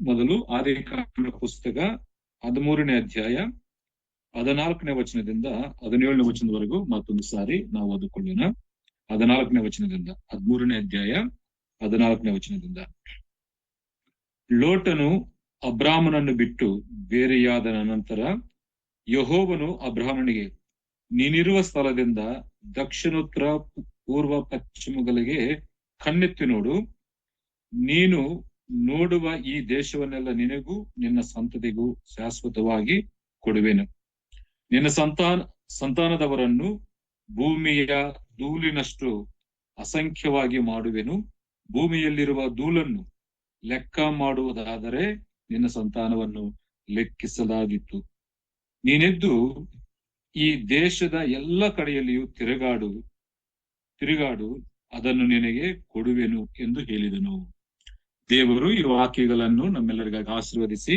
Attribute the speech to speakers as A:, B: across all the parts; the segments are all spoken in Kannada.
A: ಮೊದಲು ಆದಿಕಾಂಡ ಪುಸ್ತಕ 13ನೇ ಅಧ್ಯಾಯ 14ನೇ ವಚನದಿಂದ 17ನೇ ವಚನದವರೆಗೂ ಮತ್ತೊಂದು ಸಾರಿ ನಾವು ಓದಿಕೊಳ್ಳೋಣ. 14ನೇ ವಚನದಿಂದ 13ನೇ ಅಧ್ಯಾಯ 14ನೇ ವಚನದಿಂದ. ಲೋಟನು ಅಬ್ರಾಮನನ್ನು ಬಿಟ್ಟು ಬೇರೆಯಾದ ನಂತರ ಯೆಹೋವನು ಅಬ್ರಾಮನಿಗೆ, ನೀನಿರುವ ಸ್ಥಳದಿಂದ ದಕ್ಷಿಣೋತ್ತರ ಪೂರ್ವ ಪಶ್ಚಿಮಗಳಿಗೆ ಕಣ್ಣೆತ್ತಿ ನೋಡು, ನೀನು ನೋಡುವ ಈ ದೇಶವನ್ನೆಲ್ಲ ನಿನಗೂ ನಿನ್ನ ಸಂತತಿಗೂ ಶಾಶ್ವತವಾಗಿ ಕೊಡುವೆನು. ನಿನ್ನ ಸಂತಾನದವರನ್ನು ಭೂಮಿಯ ಧೂಳಿನಷ್ಟು ಅಸಂಖ್ಯವಾಗಿ ಮಾಡುವೆನು. ಭೂಮಿಯಲ್ಲಿರುವ ಧೂಳನ್ನು ಲೆಕ್ಕ ಮಾಡುವುದಾದರೆ ನಿನ್ನ ಸಂತಾನವನ್ನು ಲೆಕ್ಕಿಸಲಾಗಿತ್ತು. ನೀನೆದ್ದು ಈ ದೇಶದ ಎಲ್ಲ ಕಡೆಯಲ್ಲಿಯೂ ತಿರುಗಾಡು, ಅದನ್ನು ನಿನಗೆ ಕೊಡುವೆನು ಎಂದು ಹೇಳಿದನು. ದೇವರು ಈ ವಾಕ್ಯಗಳನ್ನು ನಮ್ಮೆಲ್ಲರಿಗಾಗಿ ಆಶೀರ್ವದಿಸಿ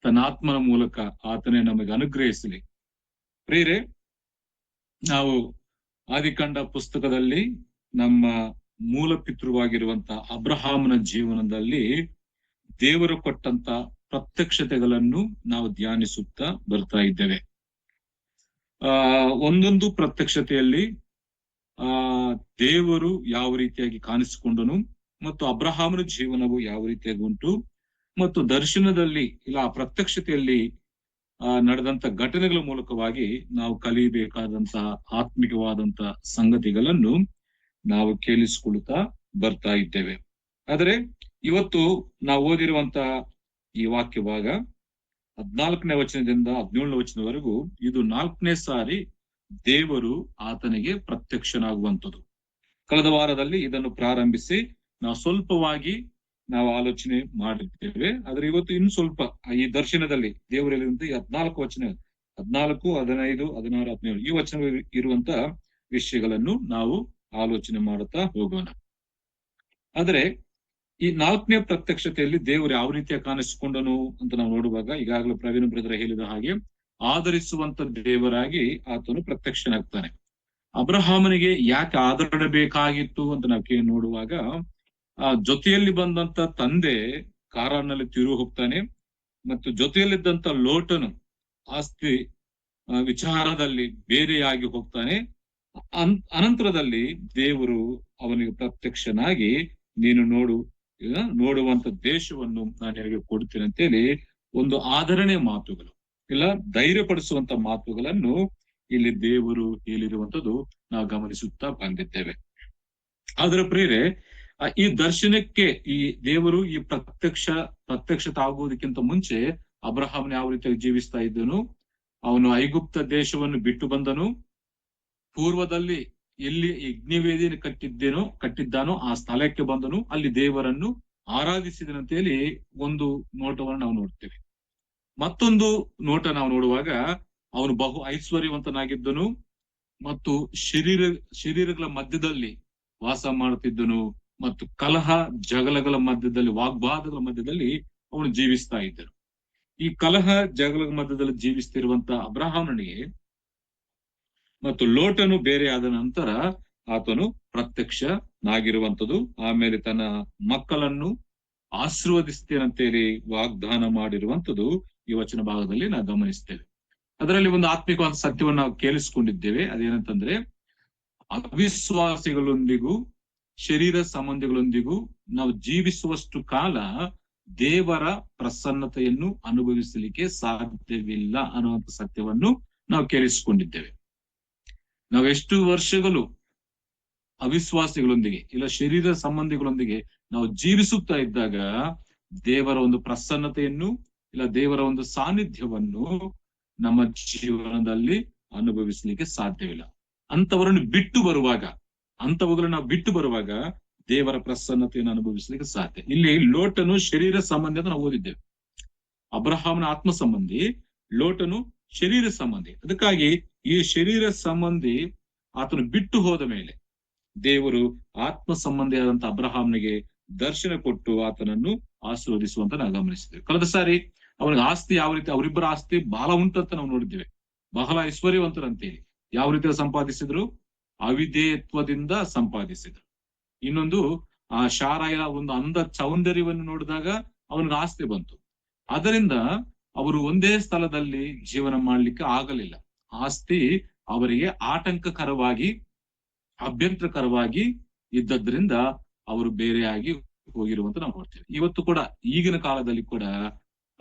A: ತನ್ನ ಆತ್ಮನ ಮೂಲಕ ಆತನೇ ನಮಗೆ ಅನುಗ್ರಹಿಸಲಿ. ಪ್ರಿಯರೇ, ನಾವು ಆದಿಕಾಂಡ ಪುಸ್ತಕದಲ್ಲಿ ನಮ್ಮ ಮೂಲ ಪಿತೃವಾಗಿರುವಂತ ಅಬ್ರಹಾಮನ ಜೀವನದಲ್ಲಿ ದೇವರು ಕೊಟ್ಟಂತ ಪ್ರತ್ಯಕ್ಷತೆಗಳನ್ನು ನಾವು ಧ್ಯಾನಿಸುತ್ತಾ ಬರ್ತಾ ಇದ್ದೇವೆ. ಒಂದೊಂದು ಪ್ರತ್ಯಕ್ಷತೆಯಲ್ಲಿ ದೇವರು ಯಾವ ರೀತಿಯಾಗಿ ಕಾಣಿಸಿಕೊಂಡನು ಮತ್ತು ಅಬ್ರಹಾಮನ ಜೀವನವು ಯಾವ ರೀತಿಯಾಗಿ ಉಂಟು ಮತ್ತು ದರ್ಶನದಲ್ಲಿ ಇಲ್ಲ ಪ್ರತ್ಯಕ್ಷತೆಯಲ್ಲಿ ನಡೆದಂತ ಘಟನೆಗಳ ಮೂಲಕವಾಗಿ ನಾವು ಕಲಿಯಬೇಕಾದಂತಹ ಆತ್ಮಿಕವಾದಂತಹ ಸಂಗತಿಗಳನ್ನು ನಾವು ಕೇಳಿಸಿಕೊಳ್ಳುತ್ತಾ ಬರ್ತಾ ಇದ್ದೇವೆ. ಆದರೆ ಇವತ್ತು ನಾವು ಓದಿರುವಂತಹ ಈ ವಾಕ್ಯ ಭಾಗ 14ನೇ ವಚನದಿಂದ 17ನೇ ವಚನದವರೆಗೂ ಇದು 4ನೇ ಸಾರಿ ದೇವರು ಆತನಿಗೆ ಪ್ರತ್ಯಕ್ಷನಾಗುವಂಥದ್ದು. ಕಳೆದ ವಾರದಲ್ಲಿ ಇದನ್ನು ಪ್ರಾರಂಭಿಸಿ ನಾವು ಸ್ವಲ್ಪವಾಗಿ ನಾವು ಆಲೋಚನೆ ಮಾಡಿದ್ದೇವೆ. ಆದ್ರೆ ಇವತ್ತು ಇನ್ನು ಸ್ವಲ್ಪ ಈ ದರ್ಶನದಲ್ಲಿ ದೇವರಲ್ಲಿ 14 ವಚನ 14, 15, 16, 17 ಈ ವಚನ ಇರುವಂತ ವಿಷಯಗಳನ್ನು ನಾವು ಆಲೋಚನೆ ಮಾಡುತ್ತಾ ಹೋಗೋಣ. ಆದ್ರೆ ಈ 4ನೇ ಪ್ರತ್ಯಕ್ಷತೆಯಲ್ಲಿ ದೇವರು ಯಾವ ರೀತಿಯ ಕಾಣಿಸಿಕೊಂಡನು ಅಂತ ನಾವು ನೋಡುವಾಗ ಈಗಾಗಲೇ ಪ್ರವೀಣ್ ಬ್ರದರ್ ಹೇಳಿದ ಹಾಗೆ ಆಧರಿಸುವಂತ ದೇವರಾಗಿ ಆತನು ಪ್ರತ್ಯಕ್ಷನಾಗ್ತಾನೆ. ಅಬ್ರಹಾಮನಿಗೆ ಯಾಕೆ ಆಧರಿಸಬೇಕಾಗಿತ್ತು ಅಂತ ನಾವು ನೋಡುವಾಗ ಜೊತೆಯಲ್ಲಿ ಬಂದಂತ ತಂದೆ ಕಾರಾನಲ್ಲಿ ತಿರುಗಿ ಹೋಗ್ತಾನೆ ಮತ್ತು ಜೊತೆಯಲ್ಲಿದ್ದಂತ ಲೋಟನು ಆಸ್ತಿ ವಿಚಾರದಲ್ಲಿ ಬೇರೆಯಾಗಿ ಹೋಗ್ತಾನೆ. ಅನಂತರದಲ್ಲಿ ದೇವರು ಅವನಿಗೆ ಪ್ರತ್ಯಕ್ಷನಾಗಿ ನೀನು ನೋಡುವಂತ ದೇಶವನ್ನು ನಾನು ನಿನಗೆ ಕೊಡ್ತೇನೆ ಅಂತೇಳಿ ಒಂದು ಆಧರಣೆ ಮಾತುಗಳು ಇಲ್ಲ ಧೈರ್ಯಪಡಿಸುವಂತ ಮಾತುಗಳನ್ನು ಇಲ್ಲಿ ದೇವರು ಹೇಳಿರುವಂತದ್ದು ನಾವು ಗಮನಿಸುತ್ತಾ ಬಂದಿದ್ದೇವೆ. ಆದ್ರೆ ಪ್ರಿಯರೇ, ಈ ದರ್ಶನಕ್ಕೆ ಈ ದೇವರು ಈ ಪ್ರತ್ಯಕ್ಷತೆ ಆಗುವುದಕ್ಕಿಂತ ಮುಂಚೆ ಅಬ್ರಹಾಮನ ಯಾವ ರೀತಿಯಾಗಿ ಜೀವಿಸ್ತಾ ಇದ್ದನು, ಅವನು ಐಗುಪ್ತ ದೇಶವನ್ನು ಬಿಟ್ಟು ಬಂದನು, ಪೂರ್ವದಲ್ಲಿ ಎಲ್ಲಿ ಯಜ್ಞವೇದಿಯನ್ನು ಕಟ್ಟಿದ್ದಾನೋ ಆ ಸ್ಥಳಕ್ಕೆ ಬಂದನು, ಅಲ್ಲಿ ದೇವರನ್ನು ಆರಾಧಿಸಿದನಂತ ಹೇಳಿ ಒಂದು ನೋಟವನ್ನು ನಾವು ನೋಡ್ತೇವೆ. ಮತ್ತೊಂದು ನೋಟ ನಾವು ನೋಡುವಾಗ ಅವನು ಬಹು ಐಶ್ವರ್ಯವಂತನಾಗಿದ್ದನು ಮತ್ತು ಶರೀರಗಳ ಮಧ್ಯದಲ್ಲಿ ವಾಸ ಮಾಡುತ್ತಿದ್ದನು ಮತ್ತು ಕಲಹ ಜಗಳಗಳ ಮಧ್ಯದಲ್ಲಿ ವಾಗ್ವಾದಗಳ ಮಧ್ಯದಲ್ಲಿ ಅವನು ಜೀವಿಸ್ತಾ ಇದ್ದನು. ಈ ಕಲಹ ಜಗಳ ಮಧ್ಯದಲ್ಲಿ ಜೀವಿಸ್ತಿರುವಂತ ಅಬ್ರಹಾಮನಿಗೆ ಮತ್ತು ಲೋಟನು ಬೇರೆ ಆದ ನಂತರ ಆತನು ಪ್ರತ್ಯಕ್ಷನಾಗಿರುವಂಥದ್ದು. ಆಮೇಲೆ ತನ್ನ ಮಕ್ಕಳನ್ನು ಆಶೀರ್ವದಿಸ್ತೇನಂತೇಳಿ ವಾಗ್ದಾನ ಮಾಡಿರುವಂಥದ್ದು ಈ ವಚನ ಭಾಗದಲ್ಲಿ ನಾವು ಗಮನಿಸ್ತೇವೆ. ಅದರಲ್ಲಿ ಒಂದು ಆತ್ಮಿಕವಾದ ಸತ್ಯವನ್ನು ನಾವು ಕೇಳಿಸ್ಕೊಂಡಿದ್ದೇವೆ. ಅದೇನಂತಂದ್ರೆ, ಅವಿಶ್ವಾಸಿಗಳೊಂದಿಗೂ ಶರೀರ ಸಂಬಂಧಿಗಳೊಂದಿಗೂ ನಾವು ಜೀವಿಸುವಷ್ಟು ಕಾಲ ದೇವರ ಪ್ರಸನ್ನತೆಯನ್ನು ಅನುಭವಿಸಲಿಕ್ಕೆ ಸಾಧ್ಯವಿಲ್ಲ ಅನ್ನುವಂಥ ಸತ್ಯವನ್ನು ನಾವು ಕೇಳಿಸಿಕೊಂಡಿದ್ದೇವೆ. ನಾವೆಷ್ಟು ವರ್ಷಗಳು ಅವಿಶ್ವಾಸಿಗಳೊಂದಿಗೆ ಇಲ್ಲ ಶರೀರ ಸಂಬಂಧಿಗಳೊಂದಿಗೆ ನಾವು ಜೀವಿಸುತ್ತಾ ಇದ್ದಾಗ ದೇವರ ಒಂದು ಪ್ರಸನ್ನತೆಯನ್ನು ಇಲ್ಲ ದೇವರ ಒಂದು ಸಾನ್ನಿಧ್ಯವನ್ನು ನಮ್ಮ ಜೀವನದಲ್ಲಿ ಅನುಭವಿಸಲಿಕ್ಕೆ ಸಾಧ್ಯವಿಲ್ಲ. ಅಂತವರನ್ನು ಬಿಟ್ಟು ಬರುವಾಗ ದೇವರ ಪ್ರಸನ್ನತೆಯನ್ನು ಅನುಭವಿಸಲಿಕ್ಕೆ ಸಾಧ್ಯ. ಇಲ್ಲಿ ಲೋಟನು ಶರೀರ ಸಂಬಂಧಿ ಅಂತ ನಾವು ಓದಿದ್ದೇವೆ. ಅಬ್ರಹಾಮನ ಆತ್ಮ ಸಂಬಂಧಿ, ಲೋಟನು ಶರೀರ ಸಂಬಂಧಿ. ಅದಕ್ಕಾಗಿ ಈ ಶರೀರ ಸಂಬಂಧಿ ಆತನು ಬಿಟ್ಟು ಹೋದ ಮೇಲೆ ದೇವರು ಆತ್ಮ ಸಂಬಂಧಿಯಾದಂತ ಅಬ್ರಹಾಮನಿಗೆ ದರ್ಶನ ಕೊಟ್ಟು ಆತನನ್ನು ಆಶೀರ್ವದಿಸುವಂತ ನಾವು ಗಮನಿಸಿದ್ದೇವೆ. ಕಳೆದ ಸಾರಿ ಅವನಿಗೆ ಆಸ್ತಿ ಯಾವ ರೀತಿ, ಅವರಿಬ್ಬರ ಆಸ್ತಿ ಬಹಳ ಉಂಟಂತ ನಾವು ನೋಡಿದ್ದೇವೆ. ಬಹಳ ಐಶ್ವರ್ಯವಂತರಂತೇಳಿ ಯಾವ ರೀತಿ ಸಂಪಾದಿಸಿದ್ರು, ಅವಿಧೇಯತ್ವದಿಂದ ಸಂಪಾದಿಸಿದ್ರು. ಇನ್ನೊಂದು ಆ ಶಾರಾಯ ಒಂದು ಅಂದ ಸೌಂದರ್ಯವನ್ನು ನೋಡಿದಾಗ ಅವನಿಗೆ ಆಸ್ತಿ ಬಂತು. ಅದರಿಂದ ಅವರು ಒಂದೇ ಸ್ಥಳದಲ್ಲಿ ಜೀವನ ಮಾಡ್ಲಿಕ್ಕೆ ಆಗಲಿಲ್ಲ. ಆಸ್ತಿ ಅವರಿಗೆ ಆಟಂಕಕರವಾಗಿ, ಅಭ್ಯಂತರಕರವಾಗಿ ಇದ್ದದ್ರಿಂದ ಅವರು ಬೇರೆಯಾಗಿ ಹೋಗಿರುವಂತ ನಾವು ನೋಡ್ತೇವೆ. ಇವತ್ತು ಕೂಡ, ಈಗಿನ ಕಾಲದಲ್ಲಿ ಕೂಡ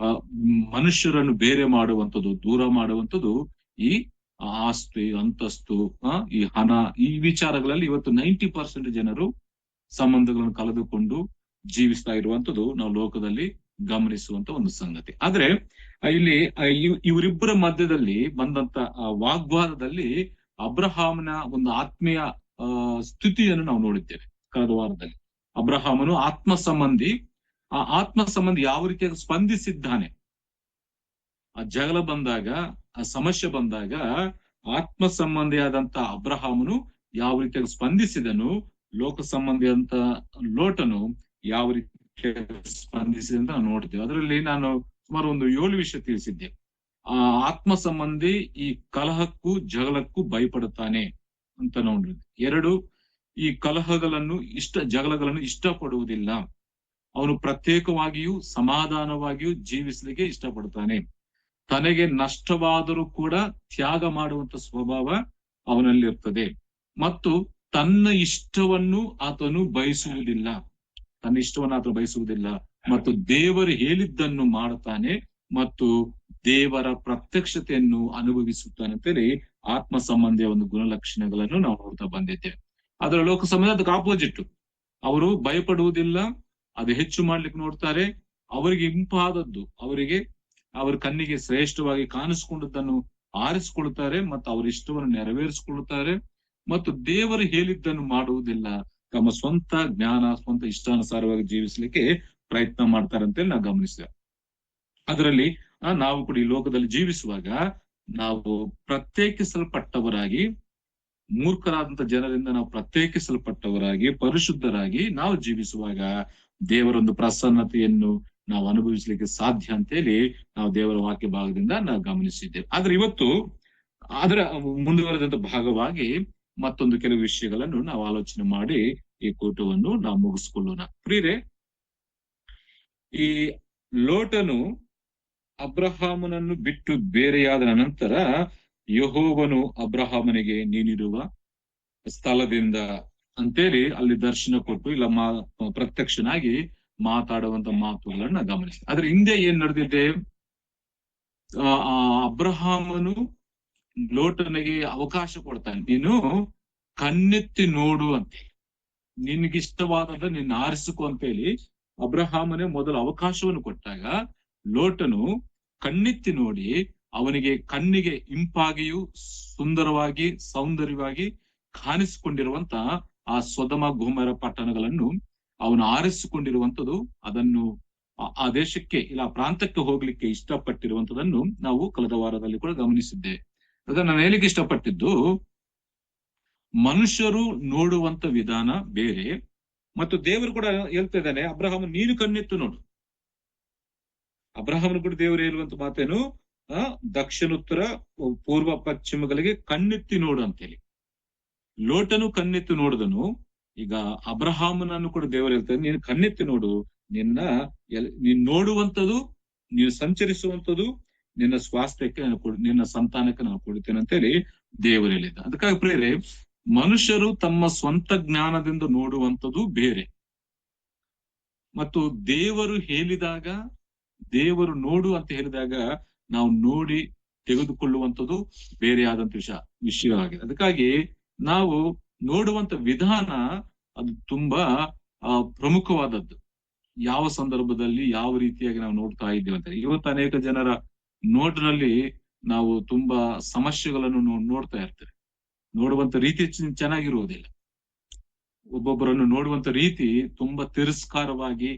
A: ಮನುಷ್ಯರನ್ನು ಬೇರೆ ಮಾಡುವಂಥದ್ದು, ದೂರ ಮಾಡುವಂಥದ್ದು ಈ ಆಸ್ತಿ, ಅಂತಸ್ತು, ಈ ಹಣ, ಈ ವಿಚಾರಗಳಲ್ಲಿ ಇವತ್ತು 90% ಜನರು ಸಂಬಂಧಗಳನ್ನು ಕಳೆದುಕೊಂಡು ಜೀವಿಸ್ತಾ ಇರುವಂತದ್ದು ನಾವು ಲೋಕದಲ್ಲಿ ಗಮನಿಸುವಂತ ಒಂದು ಸಂಗತಿ. ಆದ್ರೆ ಇಲ್ಲಿ ಇವರಿಬ್ಬರ ಮಧ್ಯದಲ್ಲಿ ಬಂದಂತ ವಾಗ್ವಾದದಲ್ಲಿ ಅಬ್ರಹಾಮನ ಒಂದು ಆತ್ಮೀಯ ಸ್ಥಿತಿಯನ್ನು ನಾವು ನೋಡಿದ್ದೇವೆ ಕಳೆದ ವಾರದಲ್ಲಿ. ಅಬ್ರಹಾಮನು ಆತ್ಮ ಸಂಬಂಧಿ, ಆ ಆತ್ಮ ಸಂಬಂಧಿ ಯಾವ ರೀತಿಯಾಗಿ ಸ್ಪಂದಿಸಿದ್ದಾನೆ, ಆ ಜಗಳ ಬಂದಾಗ, ಆ ಸಮಸ್ಯೆ ಬಂದಾಗ ಆತ್ಮ ಸಂಬಂಧಿಯಾದಂತ ಅಬ್ರಹಾಮನು ಯಾವ ರೀತಿಯಾಗಿ ಸ್ಪಂದಿಸಿದನು, ಲೋಕ ಸಂಬಂಧಿಯಾದಂತ ಲೋಟನು ಯಾವ ರೀತಿಯಾಗಿ ಸ್ಪಂದಿಸಿದೆ ಅಂತ ನಾವು ನೋಡ್ತೇವೆ. ಅದರಲ್ಲಿ ನಾನು ಸುಮಾರು ಒಂದು 7 ವಿಷಯ ತಿಳಿಸಿದ್ದೆ. ಆ ಆತ್ಮ ಸಂಬಂಧಿ ಈ ಕಲಹಕ್ಕೂ ಜಗಳಕ್ಕೂ ಭಯಪಡುತ್ತಾನೆ ಅಂತ ನೋಡಿದ್ವಿ. 2, ಈ ಕಲಹಗಳನ್ನು ಜಗಳಗಳನ್ನು ಇಷ್ಟಪಡುವುದಿಲ್ಲ. ಅವನು ಪ್ರತ್ಯೇಕವಾಗಿಯೂ ಸಮಾಧಾನವಾಗಿಯೂ ಜೀವಿಸಲಿಕ್ಕೆ ಇಷ್ಟಪಡ್ತಾನೆ. ತನಗೆ ನಷ್ಟವಾದರೂ ಕೂಡ ತ್ಯಾಗ ಮಾಡುವಂತ ಸ್ವಭಾವ ಅವನಲ್ಲಿ ಇರ್ತದೆ. ಮತ್ತು ತನ್ನ ಇಷ್ಟವನ್ನು ಆತನು ಬಯಸುವುದಿಲ್ಲ, ಮತ್ತು ದೇವರು ಹೇಳಿದ್ದನ್ನು ಮಾಡುತ್ತಾನೆ ಮತ್ತು ದೇವರ ಪ್ರತ್ಯಕ್ಷತೆಯನ್ನು ಅನುಭವಿಸುತ್ತಾನೆ ಅಂತೇಳಿ ಆತ್ಮ ಸಂಬಂಧಿಯ ಒಂದು ಗುಣಲಕ್ಷಣಗಳನ್ನು ನಾವು ನೋಡ್ತಾ ಬಂದಿದ್ದೇವೆ. ಅದರ ಲೋಕ ಸಂಬಂಧ ಅದಕ್ಕೆ ಆಪೋಸಿಟ್. ಅವರು ಭಯಪಡುವುದಿಲ್ಲ, ಅದು ಹೆಚ್ಚು ಮಾಡ್ಲಿಕ್ಕೆ ನೋಡ್ತಾರೆ. ಅವರಿಗೆ ಇಂಪಾದದ್ದು, ಅವರ ಕಣ್ಣಿಗೆ ಶ್ರೇಷ್ಠವಾಗಿ ಕಾಣಿಸ್ಕೊಂಡದ್ದನ್ನು ಆರಿಸಿಕೊಳ್ತಾರೆ ಮತ್ತು ಅವರ ಇಷ್ಟವನ್ನು ನೆರವೇರಿಸಿಕೊಳ್ಳುತ್ತಾರೆ. ಮತ್ತು ದೇವರು ಹೇಳಿದ್ದನ್ನು ಮಾಡುವುದಿಲ್ಲ, ತಮ್ಮ ಸ್ವಂತ ಜ್ಞಾನ, ಸ್ವಂತ ಇಷ್ಟಾನುಸಾರವಾಗಿ ಜೀವಿಸಲಿಕ್ಕೆ ಪ್ರಯತ್ನ ಮಾಡ್ತಾರೆ ಅಂತೇಳಿ ನಾವು ಗಮನಿಸ್ತೇವೆ. ಅದರಲ್ಲಿ ನಾವು ಕೂಡ ಈ ಲೋಕದಲ್ಲಿ ಜೀವಿಸುವಾಗ ನಾವು ಪ್ರತ್ಯೇಕಿಸಲ್ಪಟ್ಟವರಾಗಿ, ಮೂರ್ಖರಾದಂತ ಜನರಿಂದ ನಾವು ಪ್ರತ್ಯೇಕಿಸಲ್ಪಟ್ಟವರಾಗಿ, ಪರಿಶುದ್ಧರಾಗಿ ನಾವು ಜೀವಿಸುವಾಗ ದೇವರೊಂದು ಪ್ರಸನ್ನತೆಯನ್ನು ನಾವು ಅನುಭವಿಸಲಿಕ್ಕೆ ಸಾಧ್ಯ ಅಂತೇಳಿ ನಾವು ದೇವರ ವಾಕ್ಯ ಭಾಗದಿಂದ ನಾವು ಗಮನಿಸಿದ್ದೇವೆ. ಆದ್ರೆ ಇವತ್ತು ಅದರ ಮುಂದುವರೆದಂತ ಭಾಗವಾಗಿ ಮತ್ತೊಂದು ಕೆಲವು ವಿಷಯಗಳನ್ನು ನಾವು ಆಲೋಚನೆ ಮಾಡಿ ಈ ಕೂಟವನ್ನು ನಾವು ಮುಗಿಸ್ಕೊಳ್ಳೋಣ. ಪ್ರಿಯರೇ, ಈ ಲೋಟನು ಅಬ್ರಹಾಮನನ್ನು ಬಿಟ್ಟು ಬೇರೆಯಾದ ನಂತರ ಯೆಹೋವನು ಅಬ್ರಹಾಮನಿಗೆ ನೀನಿರುವ ಸ್ಥಳದಿಂದ ಅಂತೇಳಿ ಅಲ್ಲಿ ದರ್ಶನ ಕೊಟ್ಟು ಇಲ್ಲ ಪ್ರತ್ಯಕ್ಷನಾಗಿ ಮಾತಾಡುವಂತ ಮಾತುಗಳನ್ನ ಗಮನಿಸಿ. ಆದ್ರೆ ಹಿಂದೆ ಏನ್ ನಡೆದಿದೆ, ಅಬ್ರಹಾಮನು ಲೋಟನಿಗೆ ಅವಕಾಶ ಕೊಡ್ತಾನೆ, ನೀನು ಕಣ್ಣೆತ್ತಿ ನೋಡು ಅಂತ, ನಿನ್ಗಿಷ್ಟವಾದ ನಿನ್ನ ಆರಿಸಿಕೊ ಅಂತೇಳಿ ಅಬ್ರಹಾಮನೇ ಮೊದಲು ಅವಕಾಶವನ್ನು ಕೊಟ್ಟಾಗ ಲೋಟನು ಕಣ್ಣೆತ್ತಿ ನೋಡಿ ಅವನಿಗೆ ಕಣ್ಣಿಗೆ ಇಂಪಾಗಿಯೂ ಸುಂದರವಾಗಿ ಸೌಂದರ್ಯವಾಗಿ ಕಾಣಿಸಿಕೊಂಡಿರುವಂತ ಆ ಸೊದಮ ಗೊಮೋರ ಪಟ್ಟಣಗಳನ್ನು ಅವನು ಆರಿಸಿಕೊಂಡಿರುವಂತದ್ದು, ಅದನ್ನು ಆ ದೇಶಕ್ಕೆ ಇಲ್ಲ ಪ್ರಾಂತಕ್ಕೆ ಹೋಗ್ಲಿಕ್ಕೆ ಇಷ್ಟಪಟ್ಟಿರುವಂತದನ್ನು ನಾವು ಕಳೆದ ವಾರದಲ್ಲಿ ಕೂಡ ಗಮನಿಸಿದ್ದೆ. ಅದನ್ನ ನಾನು ಹೇಳಿಕ್ಕೆ ಇಷ್ಟಪಟ್ಟಿದ್ದು, ಮನುಷ್ಯರು ನೋಡುವಂತ ವಿಧಾನ ಬೇರೆ ಮತ್ತು ದೇವರು ಕೂಡ ಹೇಳ್ತಾ ಇದ್ದಾನೆ, ಅಬ್ರಹಾಮ ನೀನು ಕಣ್ಣೆತ್ತು ನೋಡು. ಅಬ್ರಹಾಮನು ಕೂಡ ದೇವರು ಹೇಳುವಂತ ಮಾತೇನು, ದಕ್ಷಿಣೋತ್ತರ ಪೂರ್ವ ಪಶ್ಚಿಮಗಳಿಗೆ ಕಣ್ಣೆತ್ತಿ ನೋಡು ಅಂತೇಳಿ. ಲೋಟನು ಕಣ್ಣೆತ್ತಿ ನೋಡಿದನು. ಈಗ ಅಬ್ರಹಾಮನನ್ನು ಕೂಡ ದೇವರು ಹೇಳ್ತಾರೆ, ನೀನು ಕಣ್ಣೆತ್ತಿ ನೋಡು, ನೀನ್ ನೋಡುವಂಥದ್ದು, ನೀನು ಸಂಚರಿಸುವಂಥದ್ದು ನಿನ್ನ ಸ್ವಾಸ್ಥ್ಯಕ್ಕೆ ನಿನ್ನ ಸಂತಾನಕ್ಕೆ ನಾನು ಕೊಡುತ್ತೇನೆ ಅಂತೇಳಿ ದೇವರು ಹೇಳಿದ್ದ. ಅದಕ್ಕಾಗಿ ಪ್ರಿಯರೇ, ಮನುಷ್ಯರು ತಮ್ಮ ಸ್ವಂತ ಜ್ಞಾನದಿಂದ ನೋಡುವಂಥದ್ದು ಬೇರೆ ಮತ್ತು ದೇವರು ಹೇಳಿದಾಗ, ದೇವರು ನೋಡು ಅಂತ ಹೇಳಿದಾಗ ನಾವು ನೋಡಿ ತೆಗೆದುಕೊಳ್ಳುವಂಥದ್ದು ಬೇರೆ ಆದಂತ ವಿಷಯವಾಗಿದೆ. ಅದಕ್ಕಾಗಿ ನಾವು ನೋಡುವಂತ ವಿಧಾನ ಅದು ತುಂಬಾ ಪ್ರಮುಖವಾದದ್ದು. ಯಾವ ಸಂದರ್ಭದಲ್ಲಿ ಯಾವ ರೀತಿಯಾಗಿ ನಾವು ನೋಡ್ತಾ ಇದ್ದೇವೆ ಅಂತ. ಇವತ್ತು ಅನೇಕ ಜನರ ನೋಟಿನಲ್ಲಿ ನಾವು ತುಂಬಾ ಸಮಸ್ಯೆಗಳನ್ನು ನೋಡ್ತಾ ಇರ್ತೇವೆ. ನೋಡುವಂತ ರೀತಿ ಚೆನ್ನಾಗಿರುವುದಿಲ್ಲ. ಒಬ್ಬೊಬ್ಬರನ್ನು ನೋಡುವಂತ ರೀತಿ ತುಂಬಾ ತಿರಸ್ಕಾರವಾಗಿ,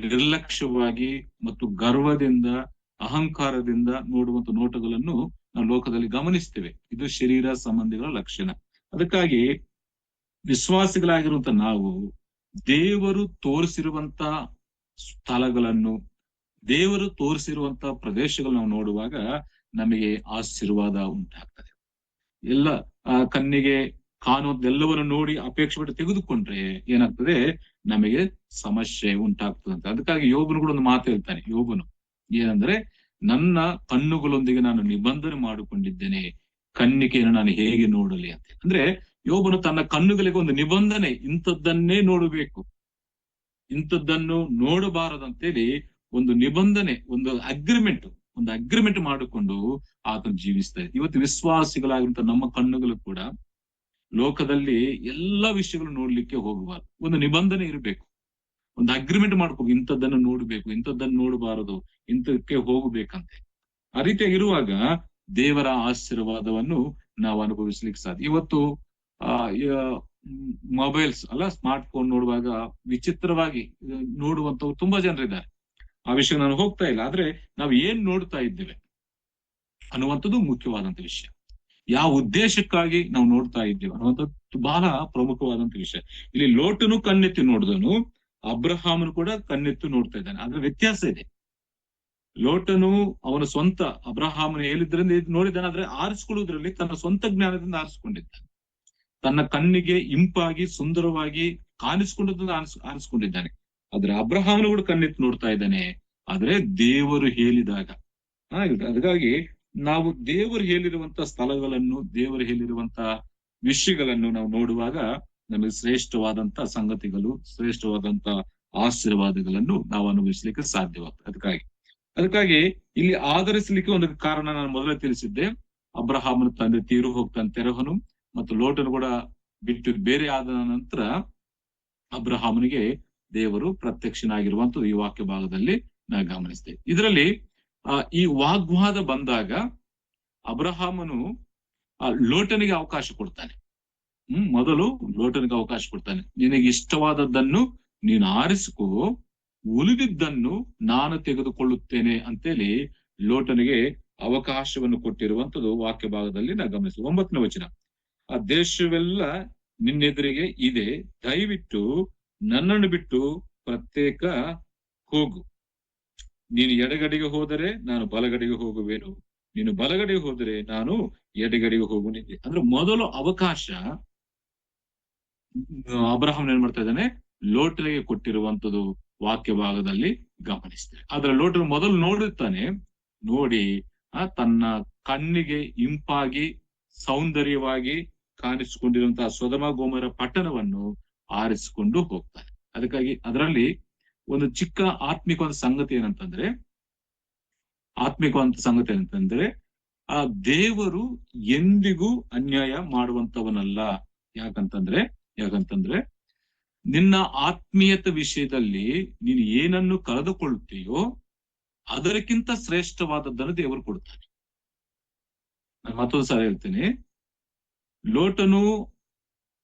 A: ನಿರ್ಲಕ್ಷ್ಯವಾಗಿ ಮತ್ತು ಗರ್ವದಿಂದ, ಅಹಂಕಾರದಿಂದ ನೋಡುವಂತ ನೋಟಗಳನ್ನು ನಾವು ಲೋಕದಲ್ಲಿ ಗಮನಿಸ್ತೇವೆ. ಇದು ಶರೀರ ಸಂಬಂಧಿಗಳ ಲಕ್ಷಣ. ಅದಕ್ಕಾಗಿ ವಿಶ್ವಾಸಿಗಳಾಗಿರುವಂತ ನಾವು ದೇವರು ತೋರಿಸಿರುವಂತ ಸ್ಥಳಗಳನ್ನು, ದೇವರು ತೋರಿಸಿರುವಂತ ಪ್ರದೇಶಗಳನ್ನು ನಾವು ನೋಡುವಾಗ ನಮಗೆ ಆಶೀರ್ವಾದ ಉಂಟಾಗ್ತದೆ. ಎಲ್ಲ ಕಣ್ಣಿಗೆ ಕಾಣುವುದೆಲ್ಲವನ್ನು ನೋಡಿ ಅಪೇಕ್ಷೆ ಪಟ್ಟು ತೆಗೆದುಕೊಂಡ್ರೆ ಏನಾಗ್ತದೆ, ನಮಗೆ ಸಮಸ್ಯೆ ಉಂಟಾಗ್ತದೆ ಅಂತ. ಅದಕ್ಕಾಗಿ ಯೋಬನು ಕೂಡ ಒಂದು ಮಾತು ಹೇಳ್ತಾನೆ. ಯೋಬನು ಏನಂದ್ರೆ ನನ್ನ ಕಣ್ಣುಗಳೊಂದಿಗೆ ನಾನು ನಿಬಂಧನೆ ಮಾಡಿಕೊಂಡಿದ್ದೇನೆ, ಕಣ್ಣಿಕೆಯನ್ನು ನಾನು ಹೇಗೆ ನೋಡಲಿ ಅಂತ. ಅಂದ್ರೆ ಯೋಬನು ತನ್ನ ಕಣ್ಣುಗಳಿಗೆ ಒಂದು ನಿಬಂಧನೆ, ಇಂಥದ್ದನ್ನೇ ನೋಡಬೇಕು, ಇಂಥದ್ದನ್ನು ನೋಡಬಾರದಂತೇಳಿ ಒಂದು ನಿಬಂಧನೆ, ಒಂದು ಅಗ್ರಿಮೆಂಟ್ ಮಾಡಿಕೊಂಡು ಆತನು ಜೀವಿಸ್ತಾ ಇದ್ದ. ಇವತ್ತು ವಿಶ್ವಾಸಿಗಳಾಗಿರುವಂತ ನಮ್ಮ ಕಣ್ಣುಗಳು ಕೂಡ ಲೋಕದಲ್ಲಿ ಎಲ್ಲಾ ವಿಷಯಗಳು ನೋಡ್ಲಿಕ್ಕೆ ಹೋಗಬಾರದು. ಒಂದು ನಿಬಂಧನೆ ಇರಬೇಕು, ಒಂದು ಅಗ್ರಿಮೆಂಟ್ ಮಾಡ್ಕೋಬೇಕು, ಇಂಥದ್ದನ್ನು ನೋಡ್ಬೇಕು, ಇಂಥದ್ದನ್ನು ನೋಡಬಾರದು, ಇಂಥದಕ್ಕೆ ಹೋಗ್ಬೇಕಂತೆ. ಆ ರೀತಿಯಾಗಿರುವಾಗ ದೇವರ ಆಶೀರ್ವಾದವನ್ನು ನಾವು ಅನುಭವಿಸ್ಲಿಕ್ಕೆ ಸಾಧ್ಯ. ಇವತ್ತು ಆ ಮೊಬೈಲ್ಸ್ ಅಲ್ಲ, ಸ್ಮಾರ್ಟ್ ಫೋನ್ ನೋಡುವಾಗ ವಿಚಿತ್ರವಾಗಿ ನೋಡುವಂತವ್ರು ತುಂಬಾ ಜನರಿದ್ದಾರೆ. ಆ ವಿಷಯ ನಾನು ಹೋಗ್ತಾ ಇಲ್ಲ, ಆದ್ರೆ ನಾವು ಏನ್ ನೋಡ್ತಾ ಇದ್ದೇವೆ ಅನ್ನುವಂಥದ್ದು ಮುಖ್ಯವಾದಂತ ವಿಷಯ. ಯಾವ ಉದ್ದೇಶಕ್ಕಾಗಿ ನಾವು ನೋಡ್ತಾ ಇದ್ದೇವೆ ಅನ್ನುವಂಥದ್ದು ಬಹಳ ಪ್ರಮುಖವಾದಂತ ವಿಷಯ. ಇಲ್ಲಿ ಲೋಟನು ಕಣ್ಣೆತ್ತಿ ನೋಡಿದನು, ಅಬ್ರಹಾಮನು ಕೂಡ ಕಣ್ಣೆತ್ತು ನೋಡ್ತಾ ಇದ್ದಾನೆ. ಆದ್ರೆ ವ್ಯತ್ಯಾಸ ಇದೆ. ಲೋಟನು ಅವನ ಸ್ವಂತ, ಅಬ್ರಹಾಮನು ಹೇಳಿದ್ರಿಂದ ನೋಡಿದ್ದಾನೆ, ಆದ್ರೆ ಆರಿಸ್ಕೊಳ್ಳುವುದರಲ್ಲಿ ತನ್ನ ಸ್ವಂತ ಜ್ಞಾನದಿಂದ ಆರಿಸ್ಕೊಂಡಿದ್ದಾನೆ. ತನ್ನ ಕಣ್ಣಿಗೆ ಇಂಪಾಗಿ ಸುಂದರವಾಗಿ ಕಾಣಿಸ್ಕೊಂಡದನ್ನ ಆರಿಸ್ಕೊಂಡಿದ್ದಾನೆ. ಆದ್ರೆ ಅಬ್ರಹಾಮನು ಕೂಡ ಕಣ್ಣೆತ್ತು ನೋಡ್ತಾ ಇದ್ದಾನೆ, ಆದ್ರೆ ದೇವರು ಹೇಳಿದಾಗ. ಅದಕ್ಕಾಗಿ ನಾವು ದೇವರು ಹೇಳಿರುವಂತ ಸ್ಥಳಗಳನ್ನು, ದೇವರು ಹೇಳಿರುವಂತ ವಿಷಯಗಳನ್ನು ನಾವು ನೋಡುವಾಗ ನಮಗೆ ಶ್ರೇಷ್ಠವಾದಂತ ಸಂಗತಿಗಳು, ಶ್ರೇಷ್ಠವಾದಂತ ಆಶೀರ್ವಾದಗಳನ್ನು ನಾವು ಅನುಭವಿಸ್ಲಿಕ್ಕೆ ಸಾಧ್ಯವಾಗ್ತದೆ. ಅದಕ್ಕಾಗಿ ಇಲ್ಲಿ ಆಧರಿಸಲಿಕ್ಕೆ ಒಂದು ಕಾರಣ ನಾನು ಮೊದಲೇ ತಿಳಿಸಿದ್ದೆ. ಅಬ್ರಹಾಮನ ತಂದೆ ತೀರು ಹೋಗ್ತಾನೆ ತೆರಹನು, ಮತ್ತು ಲೋಟನು ಕೂಡ ಬಿಟ್ಟು ಬೇರೆ ಆದ ನಂತರ ಅಬ್ರಹಾಮನಿಗೆ ದೇವರು ಪ್ರತ್ಯಕ್ಷನಾಗಿರುವಂತದ್ದು ಈ ವಾಕ್ಯ ಭಾಗದಲ್ಲಿ ನಾವು ಗಮನಿಸ್ತೇವೆ. ಇದರಲ್ಲಿ ಈ ವಾಗ್ವಾದ ಬಂದಾಗ ಅಬ್ರಹಾಮನು ಲೋಟನಿಗೆ ಅವಕಾಶ ಕೊಡ್ತಾನೆ. ಮೊದಲು ಲೋಟನಿಗೆ ಅವಕಾಶ ಕೊಡ್ತಾನೆ. ನಿನಗೆ ಇಷ್ಟವಾದದ್ದನ್ನು ನೀನು ಆರಿಸಿಕೋ, ಉಳಿದಿದ್ದನ್ನು ನಾನು ತೆಗೆದುಕೊಳ್ಳುತ್ತೇನೆ ಅಂತೇಳಿ ಲೋಟನಿಗೆ ಅವಕಾಶವನ್ನು ಕೊಟ್ಟಿರುವಂತದ್ದು ವಾಕ್ಯ ಭಾಗದಲ್ಲಿ ನಾವು ಗಮನಿಸ್ತೀವಿ. 9ನೇ ವಚನ, ಆ ದೇಶವೆಲ್ಲ ನಿನ್ನೆದುರಿಗೆ ಇದೆ, ದಯವಿಟ್ಟು ನನ್ನನ್ನು ಬಿಟ್ಟು ಪ್ರತ್ಯೇಕ ಹೋಗು. ನೀನು ಎಡಗಡೆಗೆ ಹೋದರೆ ನಾನು ಬಲಗಡೆಗೆ ಹೋಗುವೆನು, ನೀನು ಬಲಗಡೆಗೆ ಹೋದರೆ ನಾನು ಎಡಗಡೆಗೆ ಹೋಗುವುದಿದೆ. ಅಂದ್ರೆ ಮೊದಲು ಅವಕಾಶ ಅಬ್ರಹಾಂ ಏನ್ ಮಾಡ್ತಾ ಇದ್ದಾನೆ, ಲೋಟನಿಗೆ ಕೊಟ್ಟಿರುವಂತದ್ದು ವಾಕ್ಯ ಭಾಗದಲ್ಲಿ ಗಮನಿಸ್ತೇವೆ. ಆದ್ರೆ ಲೋಟನು ಮೊದಲು ನೋಡುತ್ತಾನೆ, ನೋಡಿ ತನ್ನ ಕಣ್ಣಿಗೆ ಇಂಪಾಗಿ ಸೌಂದರ್ಯವಾಗಿ ಕಾಣಿಸಿಕೊಂಡಿರುವಂತಹ ಸೊದಮ ಗೋಮರ ಪಟ್ಟಣವನ್ನು ಆರಿಸಿಕೊಂಡು ಹೋಗ್ತಾನೆ. ಅದಕ್ಕಾಗಿ ಅದರಲ್ಲಿ ಒಂದು ಚಿಕ್ಕ ಆತ್ಮಿಕವಾದ ಸಂಗತಿ ಏನಂತಂದ್ರೆ ಆ ದೇವರು ಎಂದಿಗೂ ಅನ್ಯಾಯ ಮಾಡುವಂತವನಲ್ಲ. ಯಾಕಂತಂದ್ರೆ ನಿನ್ನ ಆತ್ಮೀಯತೆ ವಿಷಯದಲ್ಲಿ ನೀನು ಏನನ್ನು ಕಳೆದುಕೊಳ್ಳುತ್ತೀಯೋ ಅದಕ್ಕಿಂತ ಶ್ರೇಷ್ಠವಾದದ್ದನ್ನು ದೇವರು ಕೊಡ್ತಾನೆ. ನಾನು ಮತ್ತೊಂದು ಸಾರಿ ಹೇಳ್ತೇನೆ, ಲೋಟನು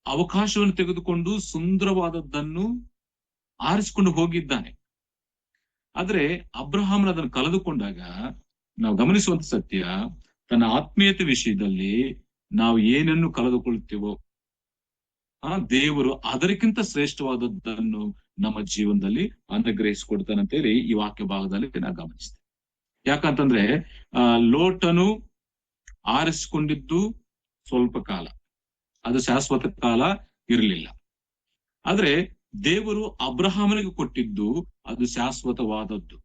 A: ಅವಕಾಶವನ್ನು ತೆಗೆದುಕೊಂಡು ಸುಂದರವಾದದ್ದನ್ನು ಆರಿಸಿಕೊಂಡು ಹೋಗಿದ್ದಾನೆ. ಆದ್ರೆ ಅಬ್ರಹಾಮನ ಅದನ್ನು ಕಳೆದುಕೊಂಡಾಗ ನಾವು ಗಮನಿಸುವಂತ ಸತ್ಯ, ತನ್ನ ಆತ್ಮೀಯತೆ ವಿಷಯದಲ್ಲಿ ನಾವು ಏನನ್ನು ಕಳೆದುಕೊಳ್ಳುತ್ತೇವೋ ದೇವರು ಅದಕ್ಕಿಂತ ಶ್ರೇಷ್ಠವಾದದ್ದನ್ನು ನಮ್ಮ ಜೀವನದಲ್ಲಿ ಅನುಗ್ರಹಿಸಿಕೊಡ್ತಾನೆ ಅಂತೇಳಿ ಈ ವಾಕ್ಯ ಭಾಗದಲ್ಲಿ ನಾವು ಗಮನಿಸ್ತೇವೆ. ಯಾಕಂತಂದ್ರೆ ಲೋಟನು ಆರಿಸಿಕೊಂಡಿದ್ದು ಸ್ವಲ್ಪ ಕಾಲ, ಅದು ಶಾಶ್ವತ ಕಾಲ ಇರಲಿಲ್ಲ. ಆದ್ರೆ ದೇವರು ಅಬ್ರಹಾಮನಿಗೆ ಕೊಟ್ಟಿದ್ದು ಅದು ಶಾಶ್ವತವಾದದ್ದು,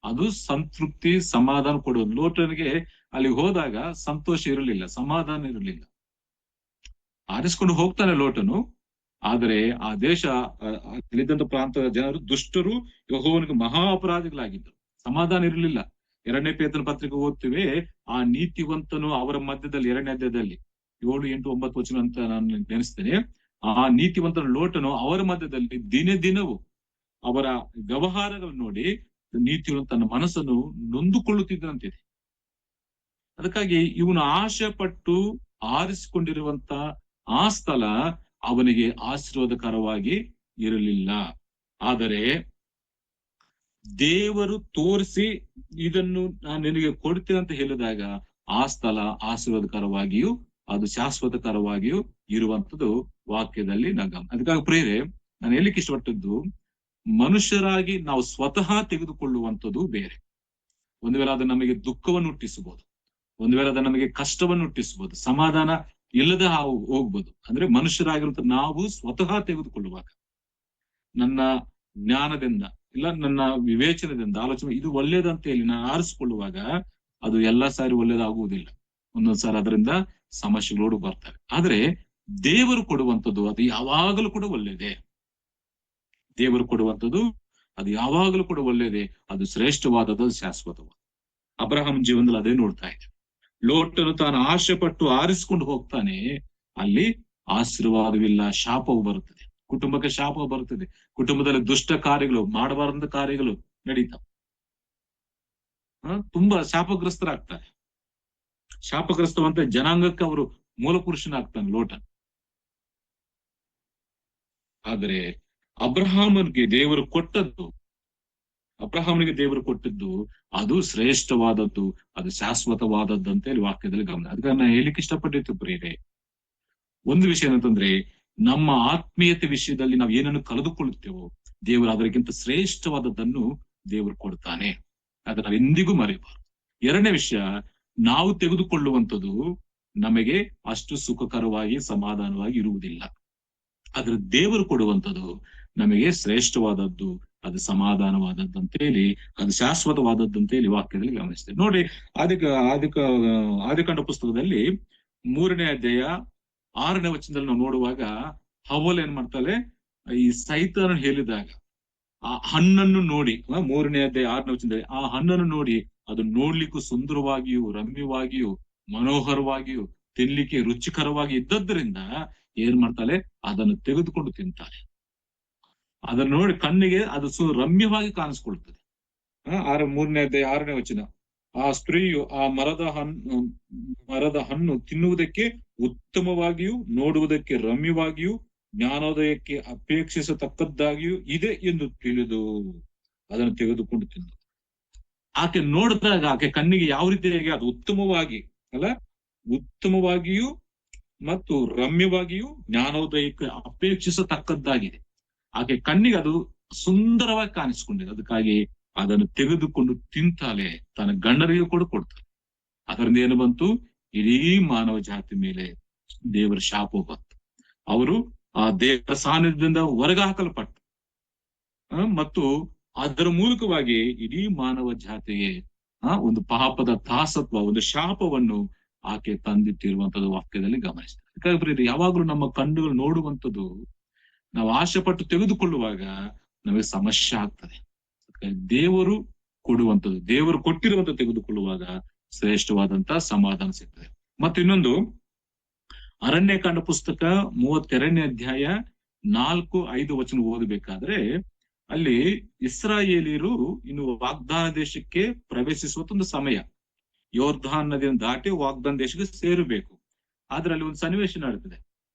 A: ಅದು ಸಂತೃಪ್ತಿ ಸಮಾಧಾನ ಕೊಡುವುದು. ಲೋಟನಿಗೆ ಅಲ್ಲಿ ಹೋದಾಗ ಸಂತೋಷ ಇರಲಿಲ್ಲ, ಸಮಾಧಾನ ಇರಲಿಲ್ಲ. ಆರಿಸ್ಕೊಂಡು ಹೋಗ್ತಾನೆ ಲೋಟನು, ಆದರೆ ಆ ದೇಶ ತಿಳಿದಂತ ಪ್ರಾಂತದ ಜನರು ದುಷ್ಟರು, ಯೆಹೋವನಿಗೆ ಮಹಾ ಅಪರಾಧಿಗಳಾಗಿದ್ದರು, ಸಮಾಧಾನ ಇರಲಿಲ್ಲ. 2ನೇ ಪೇತ್ರನ ಪತ್ರಿಕೆ ಓದ್ತೀವಿ, ಆ ನೀತಿವಂತನು ಅವರ ಮಧ್ಯದಲ್ಲಿ 2ನೇ ಅಧ್ಯಾಯದಲ್ಲಿ 7, 8, 9 ವಚನ ಅಂತ ನಾನು ನೆನೆಸ್ತೇನೆ. ಆ ನೀತಿವಂತನ ಲೋಟನು ಅವರ ಮಧ್ಯದಲ್ಲಿ ದಿನೇ ದಿನವೂ ಅವರ ವ್ಯವಹಾರಗಳನ್ನು ನೋಡಿ ನೀತಿವಂತ ತನ್ನ ಮನಸ್ಸನ್ನು ನೊಂದುಕೊಳ್ಳುತ್ತಿದ್ದಂತಿದೆ. ಅದಕ್ಕಾಗಿ ಇವನು ಆಶೆ ಪಟ್ಟು ಆರಿಸಿಕೊಂಡಿರುವಂತ ಆ ಸ್ಥಳ ಅವನಿಗೆ ಆಶೀರ್ವಾದಕರವಾಗಿ ಇರಲಿಲ್ಲ. ಆದರೆ ದೇವರು ತೋರಿಸಿ ಇದನ್ನು ನಾನು ನಿನಗೆ ಕೊಡ್ತೇನೆ ಅಂತ ಹೇಳಿದಾಗ ಆ ಸ್ಥಳ ಆಶೀರ್ವಾದಕರವಾಗಿಯೂ ಅದು ಶಾಶ್ವತಕರವಾಗಿಯೂ ಇರುವಂತದ್ದು ವಾಕ್ಯದಲ್ಲಿ ಅದಕ್ಕಾಗಿ ಪ್ರೇರೆ ನಾನು ಹೇಳಿಕ್ಕೆ ಇಷ್ಟಪಟ್ಟದ್ದು, ಮನುಷ್ಯರಾಗಿ ನಾವು ಸ್ವತಃ ತೆಗೆದುಕೊಳ್ಳುವಂಥದ್ದು ಬೇರೆ. ಒಂದು ವೇಳೆ ಅದು ನಮಗೆ ದುಃಖವನ್ನು ಹುಟ್ಟಿಸಬಹುದು, ಒಂದು ವೇಳೆ ಅದು ನಮಗೆ ಕಷ್ಟವನ್ನು ಹುಟ್ಟಿಸಬಹುದು, ಸಮಾಧಾನ ಇಲ್ಲದೆ ಹೋಗ್ಬೋದು. ಅಂದ್ರೆ ಮನುಷ್ಯರಾಗಿರುವಂತ ನಾವು ಸ್ವತಃ ತೆಗೆದುಕೊಳ್ಳುವಾಗ ನನ್ನ ಜ್ಞಾನದಿಂದ, ಇಲ್ಲ ನನ್ನ ವಿವೇಚನದಿಂದ ಆಲೋಚನೆ ಇದು ಒಳ್ಳೇದಂತ ಹೇಳಿ ನಾನು ಆರಿಸಿಕೊಳ್ಳುವಾಗ ಅದು ಎಲ್ಲಾ ಸಾರಿ ಒಳ್ಳೇದಾಗುವುದಿಲ್ಲ. ಒಂದೊಂದ್ಸಾರಿ ಅದರಿಂದ ಸಮಸ್ಯೆಗಳು ಬರ್ತವೆ. ಆದ್ರೆ ದೇವರು ಕೊಡುವಂಥದ್ದು ಅದು ಯಾವಾಗಲೂ ಕೂಡ ಒಳ್ಳೇದೇ. ದೇವರು ಕೊಡುವಂಥದ್ದು ಅದು ಯಾವಾಗಲೂ ಕೂಡ ಒಳ್ಳೇದೇ. ಅದು ಶ್ರೇಷ್ಠವಾದದ್ದು, ಶಾಶ್ವತವಾದ. ಅಬ್ರಹಾಂ ಜೀವನದಲ್ಲಿ ಅದೇ ನೋಡ್ತಾ ಇದೆ. ಲೋಟನು ತಾನು ಆಶೆ ಪಟ್ಟು ಆರಿಸಿಕೊಂಡು ಹೋಗ್ತಾನೆ, ಅಲ್ಲಿ ಆಶೀರ್ವಾದವಿಲ್ಲ, ಶಾಪವು ಬರುತ್ತದೆ. ಕುಟುಂಬಕ್ಕೆ ಶಾಪ ಬರುತ್ತದೆ. ಕುಟುಂಬದಲ್ಲಿ ದುಷ್ಟ ಕಾರ್ಯಗಳು, ಮಾಡಬಾರದ ಕಾರ್ಯಗಳು ನಡೀತಾವೆ. ತುಂಬಾ ಶಾಪಗ್ರಸ್ತರಾಗ್ತಾರೆ. ಶಾಪಗ್ರಸ್ತವಂತ ಜನಾಂಗಕ್ಕೆ ಅವರು ಮೂಲ ಪುರುಷನಾಗ್ತಾನೆ ಲೋಟ. ಆದರೆ ಅಬ್ರಹಾಮನಿಗೆ ದೇವರು ಕೊಟ್ಟದ್ದು, ಅಬ್ರಹಾಮನಿಗೆ ದೇವರು ಕೊಟ್ಟಿದ್ದು ಅದು ಶ್ರೇಷ್ಠವಾದದ್ದು, ಅದು ಶಾಶ್ವತವಾದದ್ದು ಅಂತ ಹೇಳಿ ವಾಕ್ಯದಲ್ಲಿ ಗಮನ. ಅದಕ್ಕೆ ನಾನು ಹೇಳಿಕ್ಕೆ ಇಷ್ಟಪಟ್ಟಿತ್ತು ಪ್ರಿಯರೇ, ಒಂದು ವಿಷಯ ಏನಂತಂದ್ರೆ, ನಮ್ಮ ಆತ್ಮೀಯತೆ ವಿಷಯದಲ್ಲಿ ನಾವು ಏನನ್ನು ಕಳೆದುಕೊಳ್ಳುತ್ತೇವೋ ದೇವರು ಅದಕ್ಕಿಂತ ಶ್ರೇಷ್ಠವಾದದ್ದನ್ನು ದೇವರು ಕೊಡ್ತಾನೆ. ಅದನ್ನ ನಾವು ಎಂದಿಗೂ ಮರೆಯಬಾರದು. ಎರಡನೇ ವಿಷಯ, ನಾವು ತೆಗೆದುಕೊಳ್ಳುವಂಥದ್ದು ನಮಗೆ ಅಷ್ಟು ಸುಖಕರವಾಗಿ ಸಮಾಧಾನವಾಗಿ ಇರುವುದಿಲ್ಲ. ಆದ್ರೆ ದೇವರು ಕೊಡುವಂಥದ್ದು ನಮಗೆ ಶ್ರೇಷ್ಠವಾದದ್ದು, ಅದು ಸಮಾಧಾನವಾದದ್ದು ಅಂತೇಳಿ, ಅದು ಶಾಶ್ವತವಾದದ್ದು ಅಂತೇಳಿ ವಾಕ್ಯದಲ್ಲಿ ಗಮನಿಸ್ತೇವೆ. ನೋಡಿ, ಆದಿಕಾಂಡ ಪುಸ್ತಕದಲ್ಲಿ 3ನೇ ಅಧ್ಯಾಯ 6ನೇ ವಚನದಲ್ಲಿ ನಾವು ನೋಡುವಾಗ ಹವ್ವಲ್ ಏನ್ ಮಾಡ್ತಾಳೆ, ಈ ಸೈತಾನ ಹೇಳಿದಾಗ ಆ ಹಣ್ಣನ್ನು ನೋಡಿ, 3ನೇ ಅಧ್ಯಾಯ 6ನೇ ವಚನದಲ್ಲಿ ಆ ಹಣ್ಣನ್ನು ನೋಡಿ ಅದು ನೋಡ್ಲಿಕ್ಕೂ ಸುಂದರವಾಗಿಯೂ ರಮ್ಯವಾಗಿಯೂ ಮನೋಹರವಾಗಿಯೂ ತಿನ್ಲಿಕ್ಕೆ ರುಚಿಕರವಾಗಿ ಇದ್ದದ್ರಿಂದ ಏನ್ ಮಾಡ್ತಾಳೆ, ಅದನ್ನು ತೆಗೆದುಕೊಂಡು ತಿಂತಾಳೆ. ಅದನ್ನು ನೋಡಿ ಕಣ್ಣಿಗೆ ಅದು ರಮ್ಯವಾಗಿ ಕಾಣಿಸ್ಕೊಳ್ತದೆ. 3ನೇ ಅಧ್ಯಾಯ 6ನೇ ವಚನ, ಆ ಸ್ತ್ರೀಯು ಆ ಮರದ ಹಣ್ಣು ತಿನ್ನುವುದಕ್ಕೆ ಉತ್ತಮವಾಗಿಯೂ ನೋಡುವುದಕ್ಕೆ ರಮ್ಯವಾಗಿಯೂ ಜ್ಞಾನೋದಯಕ್ಕೆ ಅಪೇಕ್ಷಿಸತಕ್ಕದ್ದಾಗಿಯೂ ಇದೆ ಎಂದು ತಿಳಿದು ಅದನ್ನು ತೆಗೆದುಕೊಂಡು ತಿಂದು. ಆಕೆ ನೋಡಿದಾಗ ಆಕೆ ಕಣ್ಣಿಗೆ ಯಾವ ರೀತಿಯಾಗಿ ಅದು ಉತ್ತಮವಾಗಿಯೂ ಮತ್ತು ರಮ್ಯವಾಗಿಯೂ ಜ್ಞಾನೋದಯಕ್ಕೆ ಅಪೇಕ್ಷಿಸತಕ್ಕದ್ದಾಗಿದೆ. ಆಕೆ ಕಣ್ಣಿಗೆ ಅದು ಸುಂದರವಾಗಿ ಕಾಣಿಸ್ಕೊಂಡಿದೆ. ಅದಕ್ಕಾಗಿ ಅದನ್ನು ತೆಗೆದುಕೊಂಡು ತಿಂತಾಳೆ, ತನ್ನ ಗಂಡನಿಗೆ ಕೂಡ ಕೊಡ್ತಾಳೆ. ಅದರಿಂದ ಏನು ಬಂತು, ಇಡೀ ಮಾನವ ಜಾತಿ ಮೇಲೆ ದೇವರ ಶಾಪ ಬಂತು. ಅವರು ಆ ದೇವರ ಸಾನ್ನಿಧ್ಯದಿಂದ ಹೊರಗೆ ಹಾಕಲ್ಪಟ್ಟು ಮತ್ತು ಅದರ ಮೂಲಕವಾಗಿ ಇಡೀ ಮಾನವ ಜಾತಿಗೆ ಒಂದು ಪಾಪದ ದಾಸತ್ವ, ಒಂದು ಶಾಪವನ್ನು ಆಕೆ ತಂದಿಟ್ಟಿರುವಂತದ್ದು ವಾಕ್ಯದಲ್ಲಿ ಗಮನಿಸ್ತೇವೆ. ಯಾಕಂದ್ರೆ ಯಾವಾಗ್ಲೂ ನಮ್ಮ ಕಣ್ಣುಗಳು ನೋಡುವಂಥದ್ದು ನಾವು ಆಶೆ ಪಟ್ಟು ತೆಗೆದುಕೊಳ್ಳುವಾಗ ನಮಗೆ ಸಮಸ್ಯೆ ಆಗ್ತದೆ. ದೇವರು ಕೊಡುವಂಥದ್ದು, ದೇವರು ಕೊಟ್ಟಿರುವಂತ ತೆಗೆದುಕೊಳ್ಳುವಾಗ ಶ್ರೇಷ್ಠವಾದಂತ ಸಮಾಧಾನ ಸಿಗ್ತದೆ. ಮತ್ತು ಇನ್ನೊಂದು, ಅರಣ್ಯಕಾಂಡ ಪುಸ್ತಕ 32ನೇ ಅಧ್ಯಾಯ 4-5 ವಚನ ಓದಬೇಕಾದ್ರೆ ಅಲ್ಲಿ ಇಸ್ರಾಯೇಲಿಯರು ಇನ್ನು ವಾಗ್ದಾನ ದೇಶಕ್ಕೆ ಪ್ರವೇಶಿಸುವಂತ ಸಮಯ, ಯೋರ್ಧಾನ್ ನದಿಯನ್ನು ದಾಟಿ ವಾಗ್ದಾನ ದೇಶಕ್ಕೆ ಸೇರಬೇಕು. ಆದ್ರೆ ಅಲ್ಲಿ ಒಂದು ಸನ್ನಿವೇಶ ನಡೀತದೆ.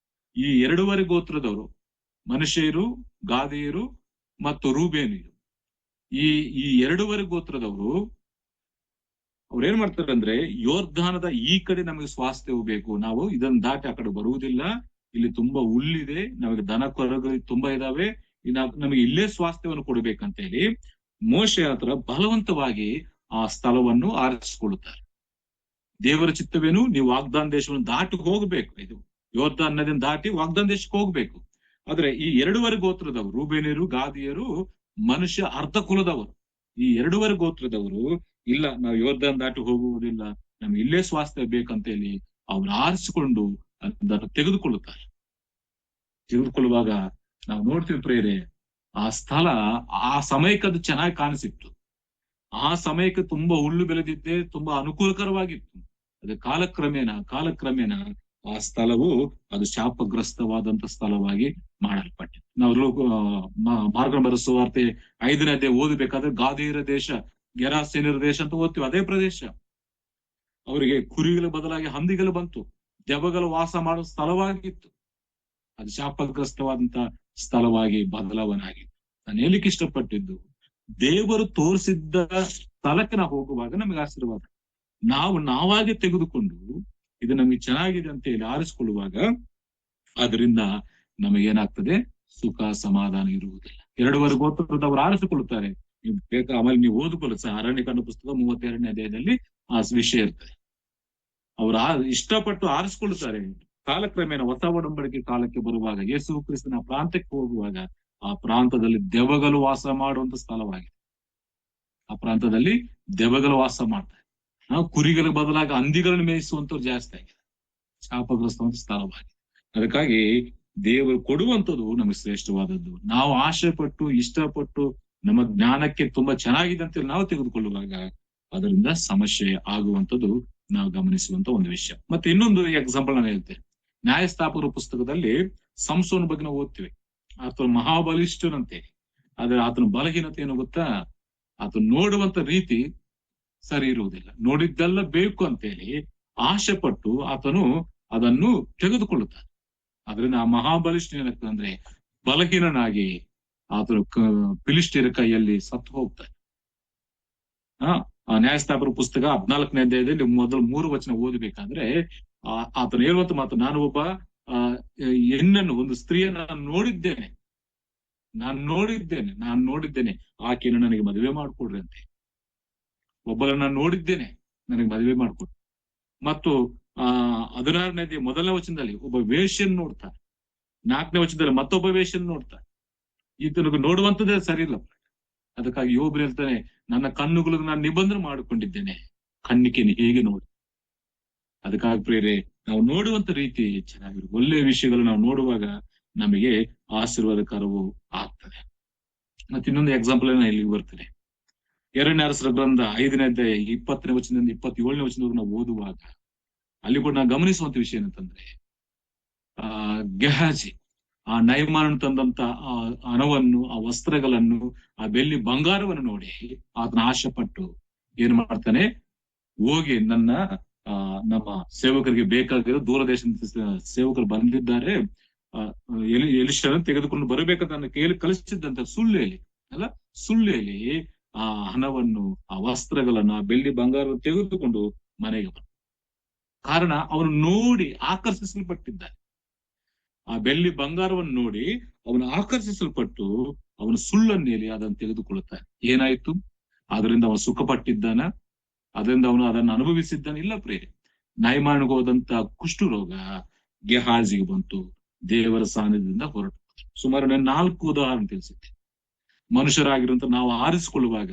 A: ಈ 2 ಗೋತ್ರದವರು, ಮನುಷ್ಯರು, ಗಾದಿಯರು ಮತ್ತು ರೂಬೇನಿಯರು, ಈ 2 ಗೋತ್ರದವರು ಅವ್ರು ಏನ್ ಮಾಡ್ತಾರೆ ಅಂದ್ರೆ, ಯೋರ್ಧಾನದ ಈ ಕಡೆ ನಮಗೆ ಸ್ವಾಸ್ಥ್ಯವು ಬೇಕು, ನಾವು ಇದನ್ನ ದಾಟಿ ಆ ಕಡೆ ಬರುವುದಿಲ್ಲ, ಇಲ್ಲಿ ತುಂಬಾ ಹುಲ್ಲಿದೆ, ನಮಗೆ ದನ ಕರುಗಳು ತುಂಬಾ ಇದಾವೆ, ನಮಗೆ ಇಲ್ಲೇ ಸ್ವಾಸ್ಥ್ಯವನ್ನು ಕೊಡ್ಬೇಕಂತ ಹೇಳಿ ಮೋಶೆ ಹತ್ರ ಬಲವಂತವಾಗಿ ಆ ಸ್ಥಳವನ್ನು ಆರಿಸಿಕೊಳ್ಳುತ್ತಾರೆ. ದೇವರ ಚಿತ್ತವೇನು, ನೀವು ವಾಗ್ದಾನ ದೇಶವನ್ನು ದಾಟಿ ಹೋಗ್ಬೇಕು, ಇದು ಯೋರ್ಧಾನ್ ನದಿಯನ್ನು ದಾಟಿ ವಾಗ್ದಾನ ದೇಶಕ್ಕೆ ಹೋಗ್ಬೇಕು. ಆದ್ರೆ ಈ 2 ಗೋತ್ರದವರು, ರೂಬೇನಿಯರು, ಗಾದಿಯರು ಮನುಷ್ಯ ಅರ್ಧ ಕುಲದವರು, ಈ 2 ಗೋತ್ರದವರು ಇಲ್ಲ, ನಾವು ಯೋರ್ಧಾನ್ ದಾಟಿ ಹೋಗುವುದಿಲ್ಲ, ನಮ್ಗೆ ಇಲ್ಲೇ ಸ್ವಾಸ್ಥ್ಯ ಬೇಕಂತ ಹೇಳಿ ಅವ್ರು ಆರಿಸಿಕೊಂಡು ಅದನ್ನು ತೆಗೆದುಕೊಳ್ಳುತ್ತಾರೆ. ತೆಗೆದುಕೊಳ್ಳುವಾಗ ನಾವು ನೋಡ್ತೀವಿ ಪ್ರೇರೆ, ಆ ಸ್ಥಳ ಆ ಸಮಯಕ್ಕೆ ಅದು ಚೆನ್ನಾಗಿ ಕಾಣಿಸಿತ್ತು, ಆ ಸಮಯಕ್ಕೆ ತುಂಬಾ ಹುಲ್ಲು ಬೆಳೆದಿದ್ದೆ, ತುಂಬಾ ಅನುಕೂಲಕರವಾಗಿತ್ತು. ಅದೇ ಕಾಲಕ್ರಮೇಣ ಆ ಸ್ಥಳವು ಅದು ಶಾಪಗ್ರಸ್ತವಾದಂತ ಸ್ಥಳವಾಗಿ ಮಾಡಲ್ಪಟ್ಟಿತ್ತು. ನಾವು ಮಾರ್ಗದ ಸುವಾರ್ತೆ 5ನೇ ಅಧ್ಯಾಯ ಓದಬೇಕಾದ್ರೆ ಗಾದಿಯರ ದೇಶ, ಗೆರಾಸೇನರ ದೇಶ ಅಂತ ಓದ್ತೀವಿ. ಅದೇ ಪ್ರದೇಶ ಅವರಿಗೆ ಕುರಿಗಳ ಬದಲಾಗಿ ಹಂದಿಗಳು ಬಂತು, ದೆವ್ವಗಳು ವಾಸ ಮಾಡುವ ಸ್ಥಳವಾಗಿತ್ತು. ಅದು ಶಾಪಗ್ರಸ್ತವಾದಂತ ಸ್ಥಳವಾಗಿ ಬದಲಾವಣೆಯಾಗಿತ್ತು. ನಾನು ಹೇಳಿಕ್ಕೆ ಇಷ್ಟಪಟ್ಟಿದ್ದು, ದೇವರು ತೋರಿಸಿದ್ದ ಸ್ಥಳಕ್ಕೆ ನಾವು ಹೋಗುವಾಗ ನಮಗೆ ಆಶೀರ್ವಾದ, ನಾವಾಗಿ ತೆಗೆದುಕೊಂಡು ಇದು ನಮಗೆ ಚೆನ್ನಾಗಿದೆ ಅಂತ ಹೇಳಿ ಆರಿಸಿಕೊಳ್ಳುವಾಗ ಅದರಿಂದ ನಮಗೇನಾಗ್ತದೆ, ಸುಖ ಸಮಾಧಾನ ಇರುವುದಿಲ್ಲ. 2 ಗೋತ್ರದವರು ಆರಿಸಿಕೊಳ್ಳುತ್ತಾರೆ. ನೀವು ಆಮೇಲೆ ನೀವು ಓದಿಕೊಳ್ಳಿ ಅರಣ್ಯಕಾಂಡ ಪುಸ್ತಕ 32ನೇ ಅಧ್ಯಾಯದಲ್ಲಿ ಆ ವಿಷಯ ಇರ್ತದೆ. ಅವರು ಇಷ್ಟಪಟ್ಟು ಆರಿಸಿಕೊಳ್ಳುತ್ತಾರೆ. ಕಾಲಕ್ರಮೇಣ ಹೊಸ ಒಡಂಬಡಿಕೆ ಕಾಲಕ್ಕೆ ಬರುವಾಗ, ಯೇಸು ಕ್ರಿಸ್ತನ ಪ್ರಾಂತ್ಯಕ್ಕೆ ಹೋಗುವಾಗ ಆ ಪ್ರಾಂತದಲ್ಲಿ ದೆವ್ವಗಳು ವಾಸ ಮಾಡುವಂತ ಸ್ಥಳವಾಗಿದೆ. ಆ ಪ್ರಾಂತದಲ್ಲಿ ದೆವ್ವಗಳು ವಾಸ ಮಾಡ್ತಾರೆ. ಕುರಿಗಳ ಬದಲಾಗಿ ಹಂದಿಗಳನ್ನು ಮೇಯಿಸುವಂತವ್ರು ಜಾಸ್ತಿ ಆಗಿದೆ. ಶಾಪಗ್ರಸ್ತವಂತ ಸ್ಥಳವಾಗಿದೆ. ಅದಕ್ಕಾಗಿ ದೇವರು ಕೊಡುವಂಥದ್ದು ನಮಗೆ ಶ್ರೇಷ್ಠವಾದದ್ದು. ನಾವು ಆಶೆ ಪಟ್ಟು ಇಷ್ಟಪಟ್ಟು ನಮ್ಮ ಜ್ಞಾನಕ್ಕೆ ತುಂಬಾ ಚೆನ್ನಾಗಿದೆ ಅಂತೇಳಿ ನಾವು ತೆಗೆದುಕೊಳ್ಳುವಾಗ ಅದರಿಂದ ಸಮಸ್ಯೆ ಆಗುವಂಥದ್ದು ನಾವು ಗಮನಿಸುವಂತ ಒಂದು ವಿಷಯ. ಮತ್ತೆ ಇನ್ನೊಂದು ಎಕ್ಸಾಂಪಲ್ ನಾನು ಹೇಳ್ತೇನೆ. ನ್ಯಾಯಸ್ಥಾಪಕರ ಪುಸ್ತಕದಲ್ಲಿ ಸಂಸೋನ ಬಗ್ಗೆ ನಾವು ಓದ್ತೀವಿ. ಆತನ ಮಹಾಬಲಿಷ್ಠನಂತೆ, ಆದ್ರೆ ಆತನ ಬಲಹೀನತೆ ಏನು ಗೊತ್ತಾ? ಆತನ ನೋಡುವಂತ ರೀತಿ ಸರಿ ಇರುವುದಿಲ್ಲ. ನೋಡಿದ್ದೆಲ್ಲ ಬೇಕು ಅಂತೇಳಿ ಆಶೆ ಪಟ್ಟು ಆತನು ಅದನ್ನು ತೆಗೆದುಕೊಳ್ಳುತ್ತಾನೆ. ಅದರಿಂದ ಆ ಮಹಾಬಲಿಷ್ಠ ಏನಾಗ್ತದೆ ಅಂದ್ರೆ ಬಲಹೀನನಾಗಿ ಆತನು ಫಿಲಿಷ್ಟಿಯರ ಕೈಯಲ್ಲಿ ಸತ್ತು ಹೋಗ್ತಾನೆ. ಆ ನ್ಯಾಯಸ್ಥಾಪಕರ ಪುಸ್ತಕ 14ನೇ ಅಧ್ಯಾಯದಲ್ಲಿ ಮೊದಲು 3 ವಚನ ಓದಬೇಕಾದ್ರೆ ಆತನು ಹೇಳುವಂತ ಮಾತು, ನಾನು ಒಬ್ಬ ಹೆಣ್ಣನ್ನು, ಒಂದು ಸ್ತ್ರೀಯನ್ನು ನಾನು ನೋಡಿದ್ದೇನೆ ಆಕೆಯನ್ನು ನನಗೆ ಮದುವೆ ಮಾಡ್ಕೊಡ್ರಿ ಅಂತೆ. ಒಬ್ಬರನ್ನ ನೋಡಿದ್ದೇನೆ, ನನಗೆ ಮದುವೆ ಮಾಡ್ಕೊಡ್ರಿ. ಮತ್ತು 16ನೇ ಅಧ್ಯಾಯ 1ನೇ ವಚನದಲ್ಲಿ ಒಬ್ಬ ವೇಶ್ಯನ್ ನೋಡ್ತಾರೆ. 4ನೇ ವಚನದಲ್ಲಿ ಮತ್ತೊಬ್ಬ ವೇಶ್ಯನ್ ನೋಡ್ತಾರೆ. ಈತನಿಗೆ ನೋಡುವಂತದ್ದೇ ಸರಿ ಇಲ್ಲ. ಅದಕ್ಕಾಗಿ ಯೋಬ್ ಹೇಳ್ತಾನೆ, ನನ್ನ ಕಣ್ಣುಗಳಿಗೆ ನಾನು ನಿಬಂಧನೆ ಮಾಡಿಕೊಂಡಿದ್ದೇನೆ, ಕಣ್ಣಿಕೆಯನ್ನು ಹೇಗೆ ನೋಡಿ. ಅದಕ್ಕಾಗಿ ಪ್ರೇರೆ, ನಾವು ನೋಡುವಂತ ರೀತಿ ಚೆನ್ನಾಗಿರುತ್ತೆ. ಒಳ್ಳೆಯ ವಿಷಯಗಳು ನಾವು ನೋಡುವಾಗ ನಮಗೆ ಆಶೀರ್ವಾದಕರವು ಆಗ್ತದೆ. ಮತ್ತೆ ಇನ್ನೊಂದು ಎಕ್ಸಾಂಪಲ್ ಇಲ್ಲಿಗೆ ಬರ್ತದೆ. 2ನೇ ಅರಸರ ಗ್ರಂಥ 5ನೇ ಅಧ್ಯಾಯ 20ನೇ ವಚನದಿಂದ 27ನೇ ವಚನವರೆಗೂ ನಾವು ಓದುವಾಗ ಅಲ್ಲಿ ಕೂಡ ನಾವು ಗಮನಿಸುವಂತ ವಿಷಯ ಏನಂತಂದ್ರೆ, ಗೆಹಾಜಿ ಆ ನೈಮಾನ್ ತಂದಂತ ಆ ಹಣವನ್ನು, ಆ ವಸ್ತ್ರಗಳನ್ನು, ಆ ಬೆಳ್ಳಿ ಬಂಗಾರವನ್ನು ನೋಡಿ ಆತನ ಆಶೆ ಪಟ್ಟು ಏನ್ ಮಾಡ್ತಾನೆ, ಹೋಗಿ ನಮ್ಮ ಸೇವಕರಿಗೆ ಬೇಕಾಗಿರೋ ದೂರ ದೇಶದ ಸೇವಕರು ಬಂದಿದ್ದಾರೆ, ಎಲಿಷನನ್ನು ತೆಗೆದುಕೊಂಡು ಬರಬೇಕಂತ ಕೇಳಿ ಕಳಿಸಿದ್ದಂತ ಸುಳ್ಳೆಯಲ್ಲಿ ಆ ಹಣವನ್ನು, ಆ ವಸ್ತ್ರಗಳನ್ನು, ಆ ಬೆಳ್ಳಿ ಬಂಗಾರವನ್ನು ತೆಗೆದುಕೊಂಡು ಮನೆಗೆ ಬಂದ. ಕಾರಣ ಅವನು ನೋಡಿ ಆಕರ್ಷಿಸಲ್ಪಟ್ಟಿದ್ದಾನೆ. ಆ ಬೆಳ್ಳಿ ಬಂಗಾರವನ್ನು ನೋಡಿ ಅವನು ಆಕರ್ಷಿಸಲ್ಪಟ್ಟು ಅವನು ಸುಳ್ಳನ್ನೇಲಿ ಅದನ್ನು ತೆಗೆದುಕೊಳ್ಳುತ್ತಾನೆ. ಏನಾಯ್ತು? ಅದರಿಂದ ಅವನು ಸುಖ ಪಟ್ಟಿದ್ದಾನ? ಅದರಿಂದ ಅವನು ಅದನ್ನು ಅನುಭವಿಸಿದ್ದಾನೆ? ಇಲ್ಲ ಪ್ರೇರೆ. ನೈಮಾನಿಗೆ ಹೋದಂತ ಕುಷ್ಠು ರೋಗ ಗೆಹಾಜಿಗೆ ಬಂತು, ದೇವರ ಸಾನ್ನಿಧ್ಯದಿಂದ ಹೊರಟು. ಸುಮಾರು ನಾನು 4 ಉದಾಹರಣೆ ತಿಳಿಸಿದ್ದೆ. ಮನುಷ್ಯರಾಗಿರುವಂತ ನಾವು ಆರಿಸಿಕೊಳ್ಳುವಾಗ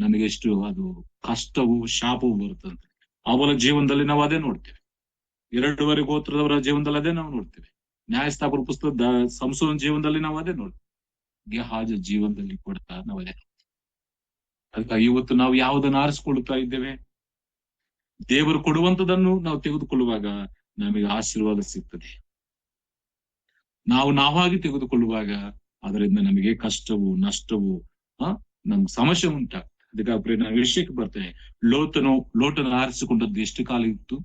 A: ನಮಗೆ ಎಷ್ಟು ಅದು ಕಷ್ಟವೂ ಶಾಪವೂ ಬರುತ್ತಂತೆ. ಅವರ ಜೀವನದಲ್ಲಿ ನಾವು ಅದೇ ನೋಡ್ತೇವೆ. 2 ಗೋತ್ರದವರ ಜೀವನದಲ್ಲಿ ಅದೇ ನಾವು ನೋಡ್ತೇವೆ. ನ್ಯಾಯಸ್ಥಾಪಕರ ಪುಸ್ತಕದ ಸಂಸೋನ ಜೀವನದಲ್ಲಿ ನಾವು ಅದೇ ನೋಡ್ತೇವೆ. ಗೆಹಾಜ ಜೀವನದಲ್ಲಿ ಕೂಡ ನಾವು ಅದೇ ನೋಡ್ತೇವೆ. ಅದಕ್ಕಾಗಿ ಇವತ್ತು ನಾವು ಯಾವುದನ್ನು ಆರಿಸಿಕೊಳ್ಳುತ್ತಾ ಇದ್ದೇವೆ? ದೇವರು ಕೊಡುವಂತದನ್ನು ನಾವು ತೆಗೆದುಕೊಳ್ಳುವಾಗ ನಮಗೆ ಆಶೀರ್ವಾದ ಸಿಗ್ತದೆ. ನಾವಾಗಿ ತೆಗೆದುಕೊಳ್ಳುವಾಗ ಅದರಿಂದ ನಮಗೆ ಕಷ್ಟವು, ನಷ್ಟವು, ನಮ್ಗೆ ಸಮಸ್ಯೆ ಉಂಟಾಗ್ತದೆ. ಅದಕ್ಕಾಗಿ ನಾವು ವಿಷಯಕ್ಕೆ ಬರ್ತೇವೆ. ಲೋಟನ ಆರಿಸಿಕೊಂಡದ್ದು ಎಷ್ಟು ಕಾಲ ಇತ್ತು?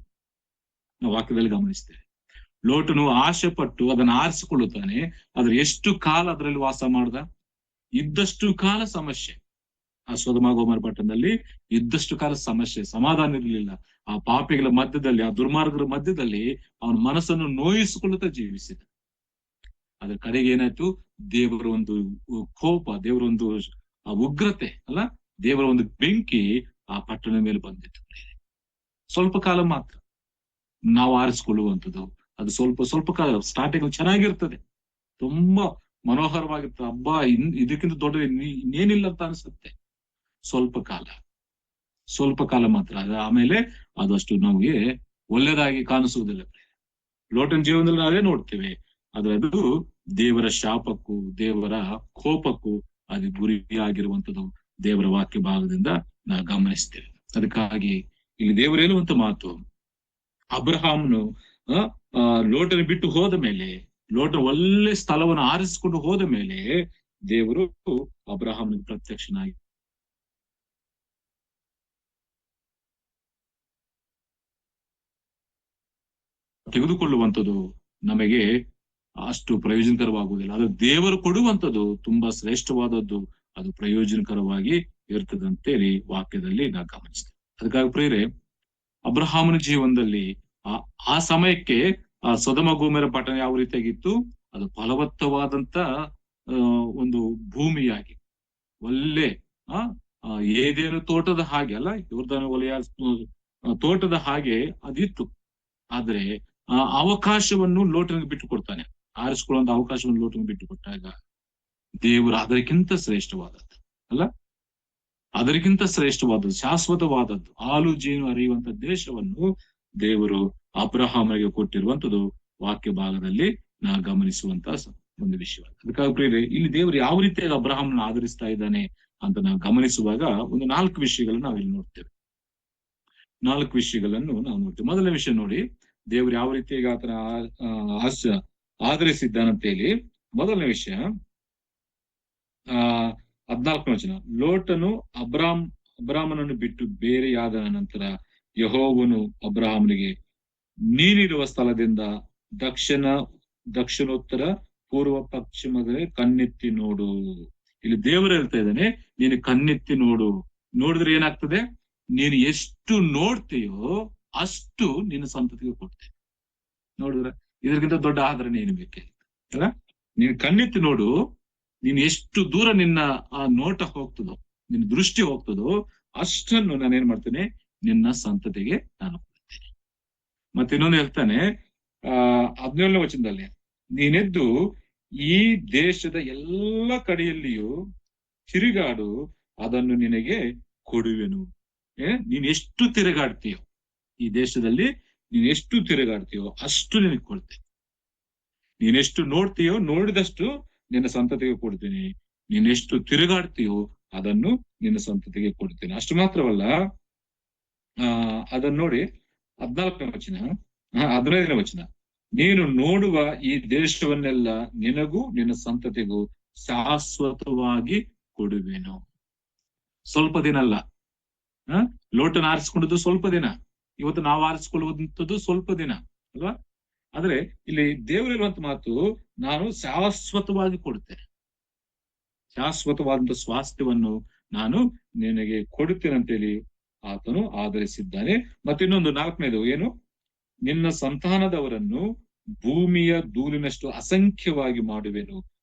A: ನಾವು ವಾಕ್ಯದಲ್ಲಿ ಗಮನಿಸ್ತೇವೆ. ಲೋಟನು ಆಶೆ ಪಟ್ಟು ಅದನ್ನು ಆರಿಸಿಕೊಳ್ಳುತ್ತಾನೆ. ಆದ್ರೆ ಎಷ್ಟು ಕಾಲ ಅದರಲ್ಲಿ ವಾಸ ಮಾಡ್ದ? ಇದ್ದಷ್ಟು ಕಾಲ ಸಮಸ್ಯೆ. ಆ ಸೊದೋಮ ಗೊಮೋರ ಪಟ್ಟಣದಲ್ಲಿ ಇದ್ದಷ್ಟು ಕಾಲ ಸಮಸ್ಯೆ, ಸಮಾಧಾನ ಇರಲಿಲ್ಲ. ಆ ಪಾಪಿಗಳ ಮಧ್ಯದಲ್ಲಿ, ಆ ದುರ್ಮಾರ್ಗರ ಮಧ್ಯದಲ್ಲಿ ಅವನ ಮನಸ್ಸನ್ನು ನೋಯಿಸಿಕೊಳ್ಳುತ್ತಾ ಜೀವಿಸಿದ. ಅದ್ರ ಕಡೆಗೆ ಏನಾಯ್ತು? ದೇವರ ಒಂದು ಕೋಪ, ದೇವರ ಒಂದು ಉಗ್ರತೆ ಅಲ್ಲ, ದೇವರ ಒಂದು ಬೆಂಕಿ ಆ ಪಟ್ಟಣದ ಮೇಲೆ ಬಂದಿತ್ತು. ಸ್ವಲ್ಪ ಕಾಲ ಮಾತ್ರ ನಾವು ಆರಿಸಿಕೊಳ್ಳುವಂಥದ್ದು. ಅದು ಸ್ವಲ್ಪ ಕಾಲ ಸ್ಟಾರ್ಟಿಂಗ್ ಚೆನ್ನಾಗಿರ್ತದೆ, ತುಂಬಾ ಮನೋಹರವಾಗಿರ್ತದೆ. ಹಬ್ಬ ಇದಕ್ಕಿಂತ ದೊಡ್ಡ ಇನ್ನೇನಿಲ್ಲ ಅಂತ ಅನ್ಸುತ್ತೆ. ಸ್ವಲ್ಪ ಕಾಲ ಮಾತ್ರ. ಆಮೇಲೆ ಅದಷ್ಟು ನಮಗೆ ಒಳ್ಳೇದಾಗಿ ಕಾಣಿಸುವುದಿಲ್ಲ. ಲೋಟನ ಜೀವನದಲ್ಲಿ ನಾವೇ ನೋಡ್ತೇವೆ. ಆದ್ರೆ ಅದು ದೇವರ ಶಾಪಕ್ಕೂ ದೇವರ ಕೋಪಕ್ಕೂ ಅದು ಗುರಿಯಾಗಿರುವಂಥದ್ದು ದೇವರ ವಾಕ್ಯ ಭಾಗದಿಂದ ನಾವು ಗಮನಿಸ್ತೇವೆ. ಅದಕ್ಕಾಗಿ ಇಲ್ಲಿ ದೇವರು ಹೇಳುವಂತ ಮಾತು, ಅಬ್ರಹಾಮನು ಲೋಟನ ಬಿಟ್ಟು ಹೋದ ಮೇಲೆ, ಲೋಟನ ಒಳ್ಳೆ ಸ್ಥಳವನ್ನು ಆರಿಸಿಕೊಂಡು ಹೋದ ಮೇಲೆ ದೇವರು ಅಬ್ರಹಾಮನಿಗೆ ಪ್ರತ್ಯಕ್ಷನಾಗಿ ತೆಗೆದುಕೊಳ್ಳುವಂಥದ್ದು ನಮಗೆ ಅಷ್ಟು ಪ್ರಯೋಜನಕರವಾಗುವುದಿಲ್ಲ. ಅದು ದೇವರು ಕೊಡುವಂಥದ್ದು ತುಂಬಾ ಶ್ರೇಷ್ಠವಾದದ್ದು, ಅದು ಪ್ರಯೋಜನಕರವಾಗಿ ಇರ್ತದಂತೇಳಿ ವಾಕ್ಯದಲ್ಲಿ ನಾವು ಗಮನಿಸ್ತೇವೆ. ಅದಕ್ಕಾಗಿ ಪ್ರೇರೆ, ಅಬ್ರಹಾಮನ ಜೀವನದಲ್ಲಿ ಆ ಸಮಯಕ್ಕೆ ಆ ಸೊದೋಮ ಗೊಮೋರ ಪಟ್ಟಣ ಯಾವ ರೀತಿಯಾಗಿತ್ತು? ಅದು ಫಲವತ್ತವಾದಂತ ಒಂದು ಭೂಮಿಯಾಗಿ, ಒಳ್ಳೆ ಏದೇನು ತೋಟದ ಹಾಗೆ ಅಲ್ಲ, ಯೋರ್ದಾನ ವಲಯ ತೋಟದ ಹಾಗೆ ಅದಿತ್ತು. ಆದ್ರೆ ಆ ಅವಕಾಶವನ್ನು ಲೋಟನಿಗೆ ಬಿಟ್ಟು ಕೊಡ್ತಾನೆ. ಆರಿಸಿಕೊಳ್ಳುವಂತ ಅವಕಾಶವನ್ನು ಲೋಟನಿಗೆ ಬಿಟ್ಟು ಕೊಟ್ಟಾಗ ದೇವರು ಅದಕ್ಕಿಂತ ಶ್ರೇಷ್ಠವಾದದ್ದು ಅಲ್ಲ, ಅದಕ್ಕಿಂತ ಶ್ರೇಷ್ಠವಾದದ್ದು, ಶಾಶ್ವತವಾದದ್ದು, ಹಾಲು ಜೇನು ಹರಿಯುವಂತ ದೇಶವನ್ನು ದೇವರು ಅಬ್ರಹಾಮನಿಗೆ ಕೊಟ್ಟಿರುವಂತದ್ದು ವಾಕ್ಯ ಭಾಗದಲ್ಲಿ ನಾ ಗಮನಿಸುವಂತ ಒಂದು ವಿಷಯ. ಅದಕ್ಕಾಗಿ ಪ್ರಿಯರೇ, ಇಲ್ಲಿ ದೇವರು ಯಾವ ರೀತಿಯಾಗಿ ಅಬ್ರಹಾಮನ ಆಧರಿಸ್ತಾ ಇದ್ದಾನೆ ಅಂತ ನಾವು ಗಮನಿಸುವಾಗ ಒಂದು 4 ವಿಷಯಗಳನ್ನು ನಾವಿಲ್ಲಿ ನೋಡ್ತೇವೆ. 4 ವಿಷಯಗಳನ್ನು ನಾವು ನೋಡ್ತೇವೆ. ಮೊದಲನೇ ವಿಷಯ ನೋಡಿ, ದೇವರು ಯಾವ ರೀತಿಯಾಗಿ ಆತನ ಆಧರಿಸಿದ್ದಾನಂತ ಹೇಳಿ. ಮೊದಲನೇ ವಿಷಯ 14ನೇ ವಚನ, ಲೋಟನು ಅಬ್ರಾಮನನ್ನು ಬಿಟ್ಟು ಬೇರೆಯಾದ ನಂತರ ಯೆಹೋವನು ಅಬ್ರಹಾಮನಿಗೆ ನೀನಿರುವ ಸ್ಥಳದಿಂದ ದಕ್ಷಿಣೋತ್ತರ ಪೂರ್ವ ಪಶ್ಚಿಮಗಳೇ ಕಣ್ಣೆತ್ತಿ ನೋಡು. ಇಲ್ಲಿ ದೇವರು ಹೇಳ್ತಾ ಇದ್ದಾನೆ, ನೀನು ಕಣ್ಣೆತ್ತಿ ನೋಡು. ನೋಡಿದ್ರೆ ಏನಾಗ್ತದೆ? ನೀನು ಎಷ್ಟು ನೋಡ್ತೀಯೋ ಅಷ್ಟು ನಿನ್ನ ಸಂತತಿಗೆ ಕೊಡ್ತೇನೆ. ನೋಡಿದ್ರೆ ಇದಕ್ಕಿಂತ ದೊಡ್ಡ ಆಧಾರ ಏನು ಬೇಕೆ ಅಲ್ಲ? ನೀನು ಕಣ್ಣೆತ್ತಿ ನೋಡು, ನೀನು ಎಷ್ಟು ದೂರ ನಿನ್ನ ಆ ನೋಟ ಹೋಗ್ತದೋ, ನಿನ್ನ ದೃಷ್ಟಿ ಹೋಗ್ತದೋ ಅಷ್ಟನ್ನು ನಾನೇನ್ ಮಾಡ್ತೇನೆ, ನಿನ್ನ ಸಂತತಿಗೆ ನಾನು ಕೊಡ್ತೇನೆ. ಮತ್ತೆ ಇನ್ನೊಂದು ಹೇಳ್ತಾನೆ 17ನೇ ವಚನದಲ್ಲಿ, ನೀನೆದ್ದು ಈ ದೇಶದ ಎಲ್ಲ ಕಡೆಯಲ್ಲಿಯೂ ತಿರುಗಾಡು, ಅದನ್ನು ನಿನಗೆ ಕೊಡುವೆನು. ನೀನ್ ಎಷ್ಟು ತಿರುಗಾಡ್ತೀಯೋ ಈ ದೇಶದಲ್ಲಿ, ನೀನ್ ಎಷ್ಟು ತಿರುಗಾಡ್ತೀಯೋ ಅಷ್ಟು ನಿನಗೆ ಕೊಡ್ತೇನೆ. ನೀನೆಷ್ಟು ನೋಡ್ತೀಯೋ ನೋಡಿದಷ್ಟು ನಿನ್ನ ಸಂತತಿಗೆ ಕೊಡ್ತೀನಿ. ನೀನೆಷ್ಟು ತಿರುಗಾಡ್ತೀಯೋ ಅದನ್ನು ನಿನ್ನ ಸಂತತಿಗೆ ಕೊಡ್ತೇನೆ. ಅಷ್ಟು ಮಾತ್ರವಲ್ಲ, ಅದನ್ನ ನೋಡಿ 14ನೇ ವಚನ 15ನೇ ವಚನ, ನೀನು ನೋಡುವ ಈ ದೇಶವನ್ನೆಲ್ಲ ನಿನಗೂ ನಿನ್ನ ಸಂತತಿಗೂ ಶಾಶ್ವತವಾಗಿ ಕೊಡುವೆನು. ಸ್ವಲ್ಪ ದಿನ ಅಲ್ಲ. ಲೋಟನ ಆರಿಸಿಕೊಂಡದ್ದು ಸ್ವಲ್ಪ ದಿನ, ಇವತ್ತು ನಾವು ಆರಿಸಿಕೊಳ್ಳುವಂಥದ್ದು ಸ್ವಲ್ಪ ದಿನ ಅಲ್ವಾ? ಆದ್ರೆ ಇಲ್ಲಿ ದೇವರಿರುವಂತ ಮಾತು, ನಾನು ಶಾಶ್ವತವಾಗಿ ಕೊಡ್ತೇನೆ, ಶಾಶ್ವತವಾದಂತ ಸ್ವಾಸ್ಥ್ಯವನ್ನು ನಾನು ನಿನಗೆ ಕೊಡುತ್ತೇನೆ ಅಂತೇಳಿ ಆತನು ಆಧರಿಸಿದ್ದಾನೆ. ಮತ್ತೆ ಇನ್ನೊಂದು 4ನೇದು ಏನು, ನಿನ್ನ ಸಂತಾನದವರನ್ನು ಭೂಮಿಯ ಧೂಳಿನಷ್ಟು ಅಸಂಖ್ಯವಾಗಿ ಮಾಡುವೆನು.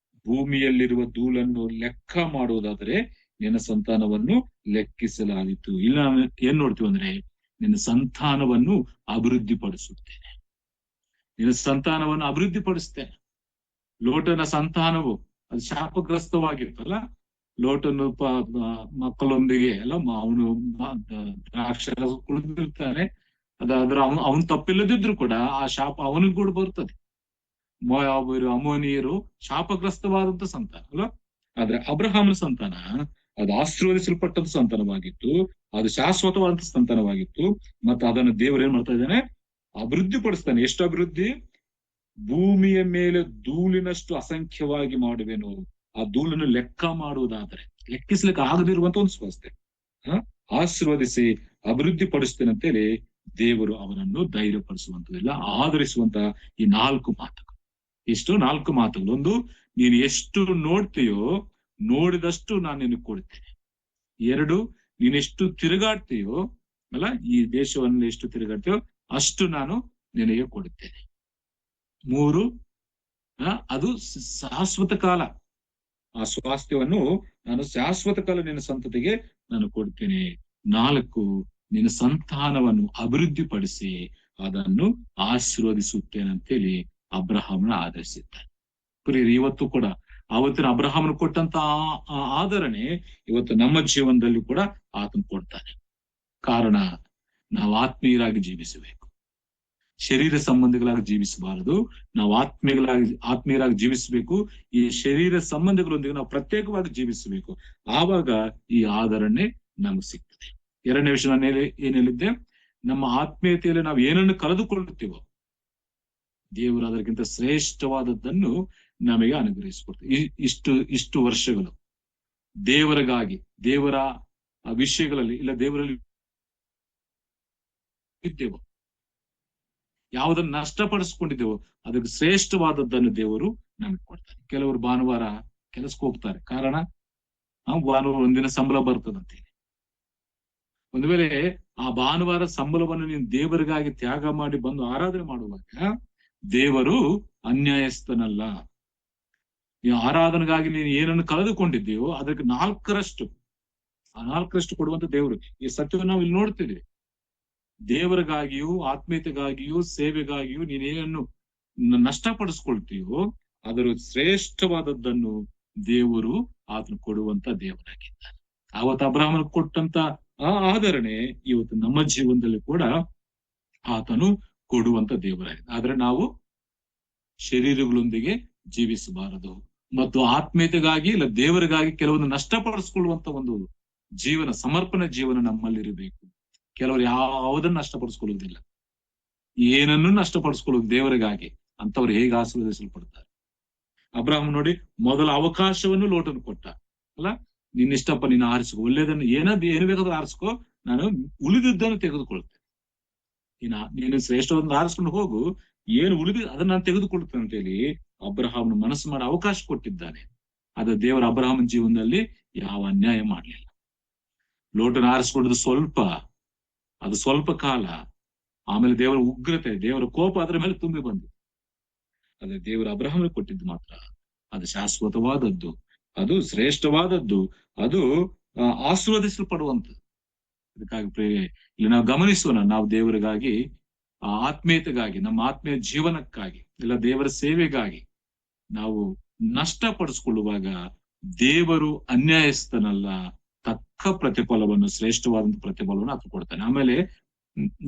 A: ಭೂಮಿಯಲ್ಲಿರುವ ಧೂಳನ್ನು ಲೆಕ್ಕ ಮಾಡುವುದಾದರೆ ನಿನ್ನ ಸಂತಾನವನ್ನು ಲೆಕ್ಕಿಸಲಾಗಿತ್ತು. ಇಲ್ಲ ಏನ್ ನೋಡ್ತೀವಿ ಅಂದ್ರೆ, ನಿನ್ನ ಸಂತಾನವನ್ನು ಅಭಿವೃದ್ಧಿ ಪಡಿಸುತ್ತೇನೆ, ನಿನ್ನ ಸಂತಾನವನ್ನು ಅಭಿವೃದ್ಧಿ ಪಡಿಸ್ತೇನೆ. ಲೋಟನ ಸಂತಾನವು ಅದು ಶಾಪಗ್ರಸ್ತವಾಗಿರ್ತಲ್ಲ. ಲೋಟನು ಮಕ್ಕಳೊಂದಿಗೆ ಅಲ್ಲ, ಅವನು ದ್ರಾಕ್ಷಾರಸ ಕುಡಿದಿರ್ತಾನೆ, ಅದಾದ್ರೆ ಅವನ್ ತಪ್ಪಿಲ್ಲದಿದ್ರು ಕೂಡ ಆ ಶಾಪ ಅವನಿಗೆ ಕೂಡ ಬರ್ತದೆ. ಮೋಯಾಬರು, ಅಮೋನಿಯರು ಶಾಪಗ್ರಸ್ತವಾದಂತ ಸಂತಾನ ಅಲ್ಲ. ಆದ್ರೆ ಅಬ್ರಹಾಮನ ಸಂತಾನ ಅದು ಆಶೀರ್ವದಿಸಲ್ಪಟ್ಟಂತ ಸಂತಾನವಾಗಿತ್ತು, ಅದು ಶಾಶ್ವತವಾದಂತ ಸಂತಾನವಾಗಿತ್ತು. ಮತ್ತೆ ಅದನ್ನು ದೇವರು ಏನ್ ಮಾಡ್ತಾ ಇದ್ದಾನೆ, ಅಭಿವೃದ್ಧಿ ಪಡಿಸ್ತಾನೆ. ಎಷ್ಟು ಅಭಿವೃದ್ಧಿ? ಭೂಮಿಯ ಮೇಲೆ ಧೂಳಿನಷ್ಟು ಅಸಂಖ್ಯವಾಗಿ ಮಾಡುವೆನು. ಆ ಧೂಳನ್ನು ಲೆಕ್ಕ ಮಾಡುವುದಾದ್ರೆ ಲೆಕ್ಕಿಸ್ಲಿಕ್ಕೆ ಆಗದಿರುವಂತ ಒಂದು ಸ್ವಾಸ್ಥ್ಯ ಆಶೀರ್ವದಿಸಿ ಅಭಿವೃದ್ಧಿ ಪಡಿಸ್ತೇನೆ ಅಂತೇಳಿ ದೇವರು ಅವನನ್ನು ಧೈರ್ಯಪಡಿಸುವಂತದೆಲ್ಲ ಆಧರಿಸುವಂತ ಈ 4 ಮಾತುಗಳು. ಇಷ್ಟು 4 ಮಾತುಗಳು. ಒಂದು, ನೀನು ಎಷ್ಟು ನೋಡ್ತೀಯೋ ನೋಡಿದಷ್ಟು ನಾನು ನಿನಗೆ ಕೊಡ್ತೇನೆ. 2, ನೀನೆಷ್ಟು ತಿರುಗಾಡ್ತೀಯೋ ಅಲ್ಲ, ಈ ದೇಶವನ್ನು ಎಷ್ಟು ತಿರುಗಾಡ್ತೀಯೋ ಅಷ್ಟು ನಾನು ನಿನಗೆ ಕೊಡುತ್ತೇನೆ. 3, ಅದು ಶಾಶ್ವತ ಕಾಲ. ಆ ಸ್ವಾಸ್ಥ್ಯವನ್ನು ನಾನು ಶಾಶ್ವತ ಕಾಲ ನಿನ್ನ ಸಂತತಿಗೆ ನಾನು ಕೊಡ್ತೇನೆ. 4, ನಿನ್ನ ಸಂತಾನವನ್ನು ಅಭಿವೃದ್ಧಿ ಪಡಿಸಿ ಅದನ್ನು ಆಶೀರ್ವದಿಸುತ್ತೇನೆ ಅಂತೇಳಿ ಅಬ್ರಹಾಮನ ಆಧರಿಸಿದ್ದಾನೆ. ಪ್ರಿಯರೇ, ಇವತ್ತು ಕೂಡ ಆವತ್ತಿನ ಅಬ್ರಹಾಮನು ಕೊಟ್ಟಂತ ಆಧರಣೆ ಇವತ್ತು ನಮ್ಮ ಜೀವನದಲ್ಲಿ ಕೂಡ ಆತನು ಕೊಡ್ತಾನೆ. ಕಾರಣ, ನಾವು ಆತ್ಮೀಯರಾಗಿ ಜೀವಿಸಬೇಕು, ಶರೀರ ಸಂಬಂಧಿಗಳಾಗಿ ಜೀವಿಸಬಾರದು. ನಾವು ಆತ್ಮೀಯರಾಗಿ ಜೀವಿಸಬೇಕು. ಈ ಶರೀರ ಸಂಬಂಧಿಗಳೊಂದಿಗೆ ನಾವು ಪ್ರತ್ಯೇಕವಾಗಿ ಜೀವಿಸಬೇಕು. ಆವಾಗ ಈ ಆಧರಣೆ ನಮಗೆ ಸಿಗ್ತದೆ. 2ನೇ ವಿಷಯ ನಾನು ಏನ್ ಹೇಳಿದ್ದೆ, ನಮ್ಮ ಆತ್ಮೀಯತೆಯಲ್ಲಿ ನಾವು ಏನನ್ನು ಕಳೆದುಕೊಳ್ಳುತ್ತೀವೋ ದೇವರು ಅದಕ್ಕಿಂತ ಶ್ರೇಷ್ಠವಾದದ್ದನ್ನು ನಮಗೆ ಅನುಗ್ರಹಿಸಿಕೊಡ್ತೀವಿ. ಇಷ್ಟು ವರ್ಷಗಳು ದೇವರಿಗಾಗಿ, ದೇವರ ವಿಷಯಗಳಲ್ಲಿ ಇಲ್ಲ ದೇವರಲ್ಲಿ ಇದ್ದೇವೋ, ಯಾವುದನ್ನು ನಷ್ಟಪಡಿಸ್ಕೊಂಡಿದ್ದೇವೋ ಅದಕ್ಕೆ ಶ್ರೇಷ್ಠವಾದದ್ದನ್ನು ದೇವರು ನಮಗೆ ಕೊಡ್ತಾರೆ. ಕೆಲವರು ಭಾನುವಾರ ಕೆಲಸಕ್ಕೆ ಹೋಗ್ತಾರೆ, ಕಾರಣ ಭಾನುವಾರ ಒಂದಿನ ಸಂಬಳ ಬರ್ತದಂತೆ. ಒಂದು ವೇಳೆ ಆ ಭಾನುವಾರ ಸಂಬಳವನ್ನು ನೀನು ದೇವರಿಗಾಗಿ ತ್ಯಾಗ ಮಾಡಿ ಬಂದು ಆರಾಧನೆ ಮಾಡುವಾಗ ದೇವರು ಅನ್ಯಾಯಸ್ಥನಲ್ಲ. ನೀವು ಆರಾಧನೆಗಾಗಿ ನೀನು ಏನನ್ನು ಕಳೆದುಕೊಂಡಿದ್ದೀಯೋ ಅದಕ್ಕೆ 4ರಷ್ಟು ಕೊಡುವಂತ ದೇವರು. ಈ ಸತ್ಯವನ್ನು ನಾವು ಇಲ್ಲಿ ನೋಡ್ತಿದ್ವಿ. ದೇವರಿಗಾಗಿಯೂ ಆತ್ಮೀಯತೆಗಾಗಿಯೂ ಸೇವೆಗಾಗಿಯೂ ನೀನೇನನ್ನು ನಷ್ಟಪಡಿಸ್ಕೊಳ್ತೀಯೋ ಅದರ ಶ್ರೇಷ್ಠವಾದದ್ದನ್ನು ದೇವರು ಆತನು ಕೊಡುವಂತ ದೇವರಾಗಿದ್ದಾನೆ. ಆವತ್ತು ಅಬ್ರಹಾಮನ ಕೊಟ್ಟಂತ ಆ ಆದರಣೆ ಇವತ್ತು ನಮ್ಮ ಜೀವನದಲ್ಲಿ ಕೂಡ ಆತನು ಕೊಡುವಂತ ದೇವರಾಗಿದೆ. ಆದ್ರೆ ನಾವು ಶರೀರಗಳೊಂದಿಗೆ ಜೀವಿಸಬಾರದು ಮತ್ತು ಆತ್ಮೀಯತೆಗಾಗಿ ಇಲ್ಲ ದೇವರಿಗಾಗಿ ಕೆಲವೊಂದು ನಷ್ಟಪಡಿಸ್ಕೊಳ್ಳುವಂತ ಒಂದು ಜೀವನ, ಸಮರ್ಪಣೆ ಜೀವನ ನಮ್ಮಲ್ಲಿರಬೇಕು. ಕೆಲವರು ಯಾವುದನ್ನು ನಷ್ಟಪಡಿಸ್ಕೊಳ್ಳುವುದಿಲ್ಲ, ಏನನ್ನೂ ನಷ್ಟಪಡಿಸ್ಕೊಳ್ಳುವುದು ದೇವರಿಗಾಗಿ. ಅಂತವ್ರು ಹೇಗೆ ಆಶೀರ್ವದಿಸಲ್ಪಡ್ತಾರೆ. ಅಬ್ರಾಹಂ ನೋಡಿ, ಮೊದಲ ಅವಕಾಶವನ್ನು ಲೋಟನು ಕೊಟ್ಟ ಅಲ್ಲ, ನಿನ್ನಿಷ್ಟಪ್ಪ, ನೀನು ಆರಿಸ್ಕೊ, ಒಳ್ಳೇದನ್ನು ಏನು ಬೇಕಾದ್ರೂ ಆರಿಸ್ಕೊ, ನಾನು ಉಳಿದಿದ್ದನ್ನು ತೆಗೆದುಕೊಳ್ತೇನೆ. ನೀನು ಶ್ರೇಷ್ಠವನ್ನು ಆರಿಸ್ಕೊಂಡು ಹೋಗು, ಏನು ಉಳಿದ ಅದನ್ನ ನಾನು ತೆಗೆದುಕೊಳ್ತೇನೆ ಅಂತ ಹೇಳಿ ಅಬ್ರಹಾಮನ ಮನಸ್ಸು ಮಾಡಿ ಅವಕಾಶ ಕೊಟ್ಟಿದ್ದಾನೆ. ಆದ್ರೆ ದೇವರ ಅಬ್ರಹಾಮನ ಜೀವನದಲ್ಲಿ ಯಾವ ಅನ್ಯಾಯ ಮಾಡಲಿಲ್ಲ. ಲೋಟನ ಆರಿಸ್ಕೊಂಡದ್ದು ಅದು ಸ್ವಲ್ಪ ಕಾಲ. ಆಮೇಲೆ ದೇವರ ಉಗ್ರತೆ, ದೇವರ ಕೋಪ ಅದರ ಮೇಲೆ ತುಂಬಿ ಬಂತು. ಅದೇ ದೇವರ ಅಬ್ರಹಾಮನಿಗೆ ಕೊಟ್ಟಿದ್ದು ಮಾತ್ರ ಅದು ಶಾಶ್ವತವಾದದ್ದು, ಅದು ಶ್ರೇಷ್ಠವಾದದ್ದು, ಅದು ಆಶೀರ್ವದಿಸಲ್ಪಡುವಂಥದ್ದು. ಅದಕ್ಕಾಗಿ ಪ್ರಿಯರೇ, ಇಲ್ಲಿ ನಾವು ಗಮನಿಸೋಣ, ನಾವು ದೇವರಿಗಾಗಿ, ಆತ್ಮೀಯತೆಗಾಗಿ, ನಮ್ಮ ಆತ್ಮೀಯ ಜೀವನಕ್ಕಾಗಿ, ಇಲ್ಲ ದೇವರ ಸೇವೆಗಾಗಿ ನಾವು ನಷ್ಟಪಡಿಸ್ಕೊಳ್ಳುವಾಗ ದೇವರು ಅನ್ಯಾಯಸ್ಥನಲ್ಲ, ತಕ್ಕ ಪ್ರತಿಫಲವನ್ನು, ಶ್ರೇಷ್ಠವಾದಂತ ಪ್ರತಿಫಲವನ್ನು ಆತ ಕೊಡ್ತಾನೆ. ಆಮೇಲೆ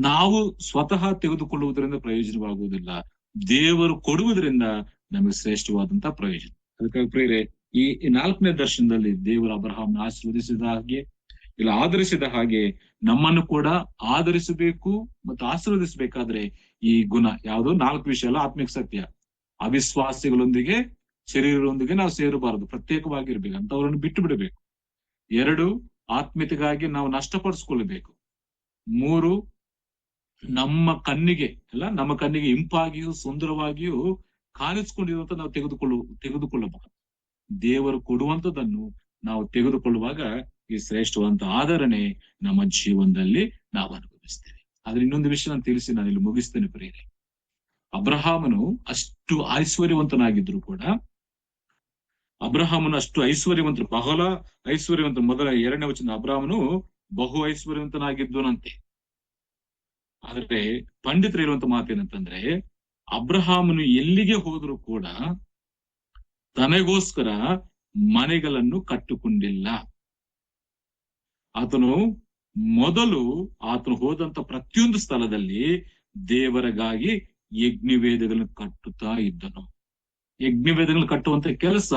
A: ನಾವು ಸ್ವತಃ ತೆಗೆದುಕೊಳ್ಳುವುದರಿಂದ ಪ್ರಯೋಜನವಾಗುವುದಿಲ್ಲ, ದೇವರು ಕೊಡುವುದರಿಂದ ನಮಗೆ ಶ್ರೇಷ್ಠವಾದಂತ ಪ್ರಯೋಜನ. ಅದಕ್ಕಾಗಿ ಪ್ರಿಯರೇ, ಈ 4ನೇ ದರ್ಶನದಲ್ಲಿ ದೇವರ ಅಬ್ರಹಾಮನ ಆಶೀರ್ವದಿಸಿದ ಹಾಗೆ, ಇಲ್ಲ ಆಧರಿಸಿದ ಹಾಗೆ ನಮ್ಮನ್ನು ಕೂಡ ಆಧರಿಸಬೇಕು ಮತ್ತು ಆಶೀರ್ವದಿಸಬೇಕಾದ್ರೆ ಈ ಗುಣ ಯಾವುದು? 4 ವಿಷಯ ಅಲ್ಲ, ಆತ್ಮಿಕ ಸತ್ಯ. ಅವಿಶ್ವಾಸಿಗಳೊಂದಿಗೆ, ಶರೀರದೊಂದಿಗೆ ನಾವು ಸೇರಬಾರದು, ಪ್ರತ್ಯೇಕವಾಗಿರ್ಬೇಕು, ಅಂತವರನ್ನು ಬಿಟ್ಟು ಬಿಡಬೇಕು. 2, ಆತ್ಮೀಯತೆಗಾಗಿ ನಾವು ನಷ್ಟಪಡಿಸ್ಕೊಳ್ಬೇಕು. 3, ನಮ್ಮ ಕಣ್ಣಿಗೆ ಇಂಪಾಗಿಯೂ ಸುಂದರವಾಗಿಯೂ ಕಾಣಿಸ್ಕೊಂಡಿರುವಂತ ನಾವು ತೆಗೆದುಕೊಳ್ಳಬಹುದು. ದೇವರು ಕೊಡುವಂತದನ್ನು ನಾವು ತೆಗೆದುಕೊಳ್ಳುವಾಗ ಈ ಶ್ರೇಷ್ಠವಂತ ಆದರಣೆ ನಮ್ಮ ಜೀವನದಲ್ಲಿ ನಾವು ಅನುಭವಿಸ್ತೇವೆ. ಆದ್ರೆ ಇನ್ನೊಂದು ವಿಷಯ ನಾನು ತಿಳಿಸಿ ನಾನು ಇಲ್ಲಿ ಮುಗಿಸ್ತೇನೆ ಪ್ರಿಯರೇ. ಅಬ್ರಹಾಮನು ಅಷ್ಟು ಐಶ್ವರ್ಯವಂತನಾಗಿದ್ರು ಕೂಡ, ಬಹಳ ಐಶ್ವರ್ಯವಂತ. ಮೊದಲ 2ನೇ ವಚನ, ಅಬ್ರಹಾಮನು ಬಹು ಐಶ್ವರ್ಯವಂತನಾಗಿದ್ದನಂತೆ. ಆದ್ರೆ ಪಂಡಿತರು ಇರುವಂತ ಮಾತೇನಂತಂದ್ರೆ, ಅಬ್ರಹಾಮನು ಎಲ್ಲಿಗೆ ಹೋದ್ರು ಕೂಡ ತನಗೋಸ್ಕರ ಮನೆಗಳನ್ನು ಕಟ್ಟುಕೊಂಡಿಲ್ಲ. ಆತನು ಹೋದಂತ ಪ್ರತಿಯೊಂದು ಸ್ಥಳದಲ್ಲಿ ದೇವರಿಗಾಗಿ ಯಜ್ಞವೇದಗಳನ್ನು ಕಟ್ಟುತ್ತಾ ಇದ್ದನು. ಯಜ್ಞವೇದಗಳನ್ನು ಕಟ್ಟುವಂತ ಕೆಲಸ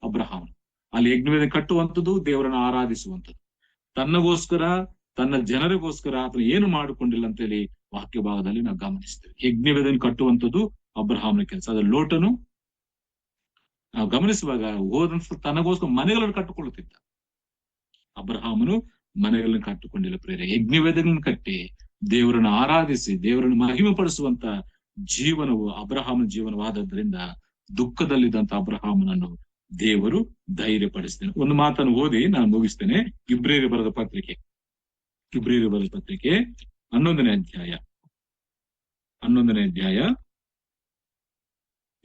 A: ಅಬ್ರಹಾಮನು. ಅಲ್ಲಿ ಯಜ್ಞವೇದ ಕಟ್ಟುವಂಥದ್ದು ದೇವರನ್ನು ಆರಾಧಿಸುವಂಥದ್ದು. ತನ್ನಗೋಸ್ಕರ, ತನ್ನ ಜನರಿಗೋಸ್ಕರ ಆತನು ಏನು ಮಾಡಿಕೊಂಡಿಲ್ಲ ಅಂತೇಳಿ ವಾಕ್ಯ ಭಾಗದಲ್ಲಿ ನಾವು ಗಮನಿಸ್ತೇವೆ. ಯಜ್ಞವೇದನ ಕಟ್ಟುವಂಥದ್ದು ಅಬ್ರಹಾಮನ ಕೆಲಸ. ಅದ್ರ ಲೋಟನು ನಾವು ಗಮನಿಸುವಾಗ ಹೋದಂತ ತನಗೋಸ್ಕರ ಮನೆಗಳನ್ನು ಕಟ್ಟಿಕೊಳ್ಳುತ್ತಿದ್ದ. ಅಬ್ರಹಾಮನು ಮನೆಗಳನ್ನು ಕಟ್ಟಿಕೊಂಡಿಲ್ಲ ಪ್ರೇರೆ. ಯಜ್ಞವೇದಗಳನ್ನು ಕಟ್ಟಿ ದೇವರನ್ನು ಆರಾಧಿಸಿ ದೇವರನ್ನು ಮಹಿಮೆ ಪಡಿಸುವಂತ ಜೀವನವು ಅಬ್ರಹಾಮನ ಜೀವನವಾದದ್ರಿಂದ ದುಃಖದಲ್ಲಿದ್ದಂತ ಅಬ್ರಹಾಮನನ್ನು ದೇವರು ಧೈರ್ಯಪಡಿಸ್ತೇನೆ. ಒಂದು ಮಾತನ್ನು ಓದಿ ನಾನು ಮುಗಿಸ್ತೇನೆ. ಇಬ್ರಿಯರಿಗೆ ಬರೆದ ಪತ್ರಿಕೆ 11ನೇ ಅಧ್ಯಾಯ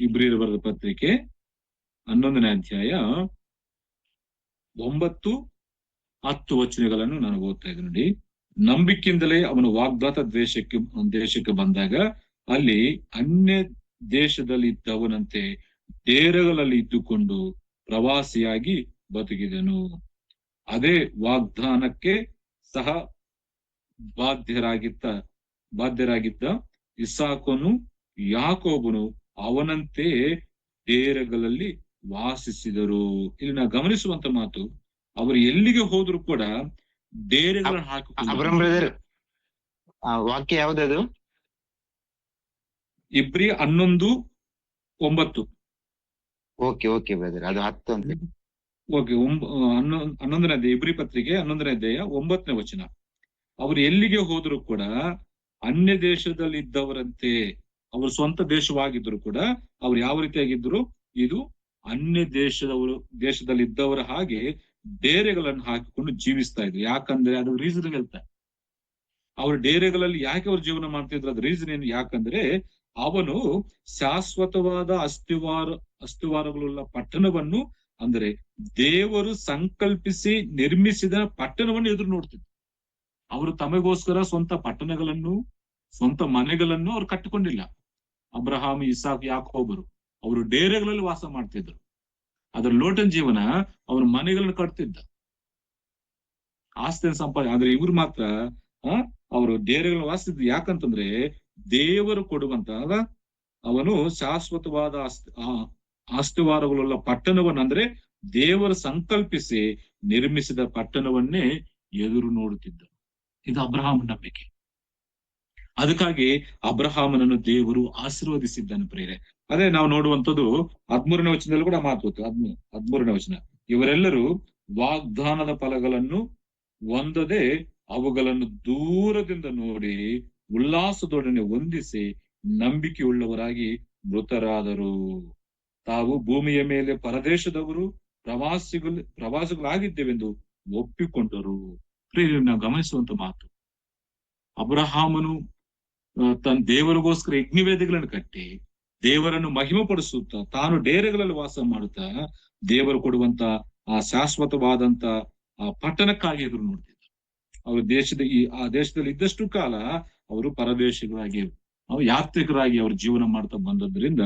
A: ಇಬ್ರಿಯರಿಗೆ ಬರೆದ ಪತ್ರಿಕೆ 11ನೇ ಅಧ್ಯಾಯ 9-10 ವಚನಗಳನ್ನು ನಾನು ಓದ್ತಾ ಇದ್ದೀನಿ ನೋಡಿ. ನಂಬಿಕೆಯಿಂದಲೇ ಅವನು ವಾಗ್ದಾತ ದೇಶಕ್ಕೆ ಬಂದಾಗ ಅಲ್ಲಿ ಅನ್ಯ ದೇಶದಲ್ಲಿ ಇದ್ದವನಂತೆ ಡೇರೆಗಳಲ್ಲಿ ಇದ್ದುಕೊಂಡು ಪ್ರವಾಸಿಯಾಗಿ ಬದುಕಿದನು. ಅದೇ ವಾಗ್ದಾನಕ್ಕೆ ಸಹ ಬಾಧ್ಯರಾಗಿದ್ದ ಇಸಾಕನು ಯಾಕೋಬನು ಅವನಂತೆ ಡೇರೆಗಳಲ್ಲಿ ವಾಸಿಸಿದರು. ಇಲ್ಲಿ ನಾವು ಗಮನಿಸುವಂತ ಮಾತು, ಅವರು ಎಲ್ಲಿಗೆ ಹೋದ್ರು ಕೂಡ ಡೇರೆಗಳನ್ನು ಹಾಕಿ.
B: ವಾಕ್ಯ ಯಾವ್ದದು?
A: ಇಬ್ರಿ 11:9.
B: ಓಕೆ ಓಕೆ ಬ್ರದರ್, ಅದು 10 ಅಂತ.
A: ಓಕೆ, 11ನೇ ಅಧ್ಯಾಯ, ಇಬ್ರಿ ಪತ್ರಿಕೆ 11ನೇ ಅಧ್ಯಾಯ 9ನೇ ವಚನ. ಅವರು ಎಲ್ಲಿಗೆ ಹೋದ್ರು ಕೂಡ ಅನ್ಯ ದೇಶದಲ್ಲಿ ಇದ್ದವರಂತೆ, ಅವರು ಸ್ವಂತ ದೇಶವಾಗಿದ್ರು ಕೂಡ ಅವ್ರು ಯಾವ ರೀತಿಯಾಗಿದ್ರು? ಇದು ಅನ್ಯ ದೇಶದಲ್ಲಿ ಇದ್ದವರ ಹಾಗೆ ಡೇರೆಗಳನ್ನು ಹಾಕಿಕೊಂಡು ಜೀವಿಸ್ತಾ ಇದ್ರು. ಯಾಕಂದ್ರೆ ಅದು ರೀಸನ್ ಹೇಳ್ತಾರೆ. ಅವ್ರ ಡೇರೆಗಳಲ್ಲಿ ಯಾಕೆ ಅವ್ರು ಜೀವನ ಮಾಡ್ತಿದ್ರು? ಅದ್ ರೀಸನ್ ಏನು? ಯಾಕಂದ್ರೆ ಅವನು ಶಾಶ್ವತವಾದ ಅಸ್ತಿವಾರಗಳುಳ್ಳ ಪಟ್ಟಣವನ್ನು, ಅಂದ್ರೆ ದೇವರು ಸಂಕಲ್ಪಿಸಿ ನಿರ್ಮಿಸಿದ ಪಟ್ಟಣವನ್ನು ಎದುರು ನೋಡ್ತಿದ್ರು. ಅವರು ತಮಗೋಸ್ಕರ ಸ್ವಂತ ಪಟ್ಟಣಗಳನ್ನು, ಸ್ವಂತ ಮನೆಗಳನ್ನು ಅವ್ರು ಕಟ್ಟಿಕೊಂಡಿಲ್ಲ. ಅಬ್ರಹಾಮ್, ಇಸಾಕ್, ಯಾಕೋಬರು ಅವರು ಡೇರೆಗಳಲ್ಲಿ ವಾಸ ಮಾಡ್ತಿದ್ರು. ಅದ್ರ ಲೋಟನ್ ಜೀವನ ಅವನ ಮನೆಗಳನ್ನು ಕಟ್ತಿದ್ದ, ಆಸ್ತಿಯನ್ನು ಸಂಪಾದನೆ. ಆದ್ರೆ ಇವ್ರು ಮಾತ್ರ ಅವರು ಡೇರೆಗಳನ್ನು ವಾಸಿಸಿದ್ರು. ಯಾಕಂತಂದ್ರೆ ದೇವರು ಕೊಡುವಂತ ಅವನು ಶಾಶ್ವತವಾದ ಆಸ್ತಿವಾರಗಳುಳ್ಳ ಪಟ್ಟಣವನ್ನು, ಅಂದ್ರೆ ದೇವರು ಸಂಕಲ್ಪಿಸಿ ನಿರ್ಮಿಸಿದ ಪಟ್ಟಣವನ್ನೇ ಎದುರು ನೋಡುತ್ತಿದ್ದ. ಇದು ಅಬ್ರಹಾಮನ ನಂಬಿಕೆ. ಅದಕ್ಕಾಗಿ ಅಬ್ರಹಾಮನನ್ನು ದೇವರು ಆಶೀರ್ವದಿಸಿದ್ದಾನೆ ಪ್ರಿಯರೇ. ಅದೇ ನಾವು ನೋಡುವಂಥದ್ದು 13ನೇ ವಚನದಲ್ಲಿ ಕೂಡ ಮಾತು. 13ನೇ ವಚನ, ಇವರೆಲ್ಲರೂ ವಾಗ್ದಾನದ ಫಲಗಳನ್ನು ಹೊಂದದೆ ಅವುಗಳನ್ನು ದೂರದಿಂದ ನೋಡಿ ಉಲ್ಲಾಸದೊಡನೆ ವಂದಿಸಿ ನಂಬಿಕೆಯುಳ್ಳವರಾಗಿ ಮೃತರಾದರು. ತಾವು ಭೂಮಿಯ ಮೇಲೆ ಪರದೇಶದವರು ಪ್ರವಾಸಿಗಳಾಗಿದ್ದೇವೆಂದು ಒಪ್ಪಿಕೊಂಡರು. ಪ್ರಿಯರೇ, ನಾವು ಗಮನಿಸುವಂತ ಮಾತು, ಅಬ್ರಹಾಮನು ತನ್ನ ದೇವರಿಗೋಸ್ಕರ ಯಜ್ಞವೇದಿಗಳನ್ನು ಕಟ್ಟಿ ದೇವರನ್ನು ಮಹಿಮೆ ಪಡಿಸುತ್ತಾ ತಾನು ಡೇರೆಗಳಲ್ಲಿ ವಾಸ ಮಾಡುತ್ತಾ ದೇವರು ಕೊಡುವಂತ ಆ ಶಾಶ್ವತವಾದಂತ ಆ ಪಟ್ಟಣಕ್ಕಾಗಿ ಎದುರು ನೋಡ್ತಿದ್ದ. ಅವರು ಆ ದೇಶದಲ್ಲಿ ಇದ್ದಷ್ಟು ಕಾಲ ಅವರು ಪರದೇಶಿಗಳಾಗಿ, ಅವರು ಯಾತ್ರಿಕರಾಗಿ ಅವರು ಜೀವನ ಮಾಡ್ತಾ ಬಂದದ್ರಿಂದ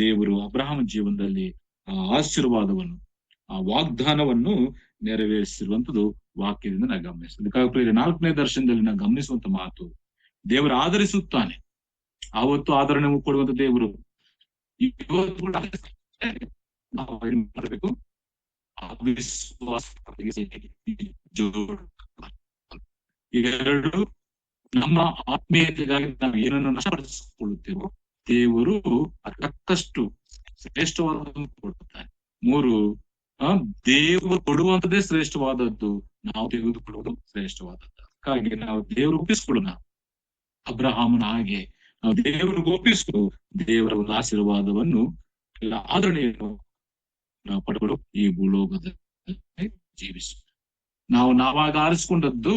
A: ದೇವರು ಅಬ್ರಹಾಮ ಜೀವನದಲ್ಲಿ ಆ ಆಶೀರ್ವಾದವನ್ನು, ಆ ವಾಗ್ದಾನವನ್ನು ನೆರವೇರಿಸಿರುವಂತದ್ದು ವಾಕ್ಯದಿಂದ ನಾವು ಗಮನಿಸ್ತೇವೆ. ಅದಕ್ಕಾಗಿ 4ನೇ ದರ್ಶನದಲ್ಲಿ ನಾವು ಗಮನಿಸುವಂತ ಮಾತು, ದೇವರು ಆಧರಿಸುತ್ತಾನೆ. ಆವತ್ತು ಆದರಣೆ ಕೊಡುವಂತ ದೇವರು ಇವತ್ತು ಕೂಡ ನಾವು ಏನ್ ಮಾಡಬೇಕು? ಎರಡು, ನಮ್ಮ ಆತ್ಮೀಯತೆಗಾಗಿ ನಾವು ಏನನ್ನು ನಷ್ಟಪಡಿಸಿಕೊಳ್ಳುತ್ತೇವೋ ದೇವರು ತಕ್ಕಷ್ಟು ಶ್ರೇಷ್ಠವಾದದ್ದು ಕೊಡುತ್ತಾರೆ. 3, ದೇವರು ಕೊಡುವಂತದ್ದೇ ಶ್ರೇಷ್ಠವಾದದ್ದು, ನಾವು ತೆಗೆದುಕೊಳ್ಳುವುದು ಶ್ರೇಷ್ಠವಾದದ್ದು. ಹಾಗಾಗಿ ನಾವು ದೇವರು ಒಪ್ಪಿಸ್ಕೊಳ್ಳೋಣ. ಅಬ್ರಹಾಮನ ಹಾಗೆ ನಾವು ದೇವರಿಗೆ ಒಪ್ಪಿಸು, ದೇವರ ಒಂದು ಆಶೀರ್ವಾದವನ್ನು, ಎಲ್ಲ ಆದರಣೆಯನ್ನು ನಾವು ಪಡೆದು ಈ ಭೂಲೋಕದಲ್ಲಿ ಜೀವಿಸು. ನಾವಾಗ ಆರಿಸಿಕೊಂಡದ್ದು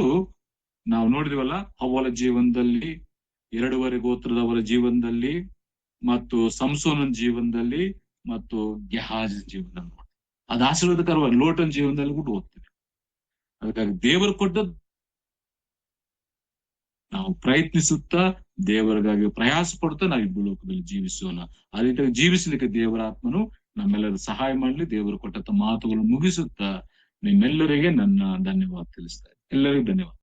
A: ನಾವು ನೋಡಿದ್ವಲ್ಲ, ಅವಳ ಜೀವನದಲ್ಲಿ, 2 ಗೋತ್ರದವರ ಜೀವನದಲ್ಲಿ, ಮತ್ತು ಸಂಸೋನನ ಜೀವನದಲ್ಲಿ, ಮತ್ತು ಗೆಹಾಜನ ಜೀವನದಲ್ಲಿ. ಅದು ಆಶೀರ್ವಾದಕರವಾಗಿ ಲೋಟನ್ ಜೀವನದಲ್ಲಿ ಕೂಡ ಹೋಗ್ತದೆ. ಅದಕ್ಕಾಗಿ ದೇವರು ಕೊಟ್ಟದ್ದು ನಾವು ಪ್ರಯತ್ನಿಸುತ್ತಾ ದೇವರಿಗಾಗಿ ಪ್ರಯಾಸ ಪಡ್ತಾ ನಾವು ಈ ಭೂಲೋಕದಲ್ಲಿ ಜೀವಿಸೋಣ. ಆ ರೀತಿಯಾಗಿ ಜೀವಿಸಲಿಕ್ಕೆ ದೇವರ ಆತ್ಮನು ನಮ್ಮೆಲ್ಲರೂ ಸಹಾಯ ಮಾಡಲಿ. ದೇವರು ಕೊಟ್ಟಂತ ಮಾತುಗಳು ಮುಗಿಸುತ್ತಾ ನಿಮ್ಮೆಲ್ಲರಿಗೆ ನನ್ನ ಧನ್ಯವಾದ ತಿಳಿಸ್ತಾ ಇದ್ದೀನಿ. ಎಲ್ಲರಿಗೂ ಧನ್ಯವಾದ.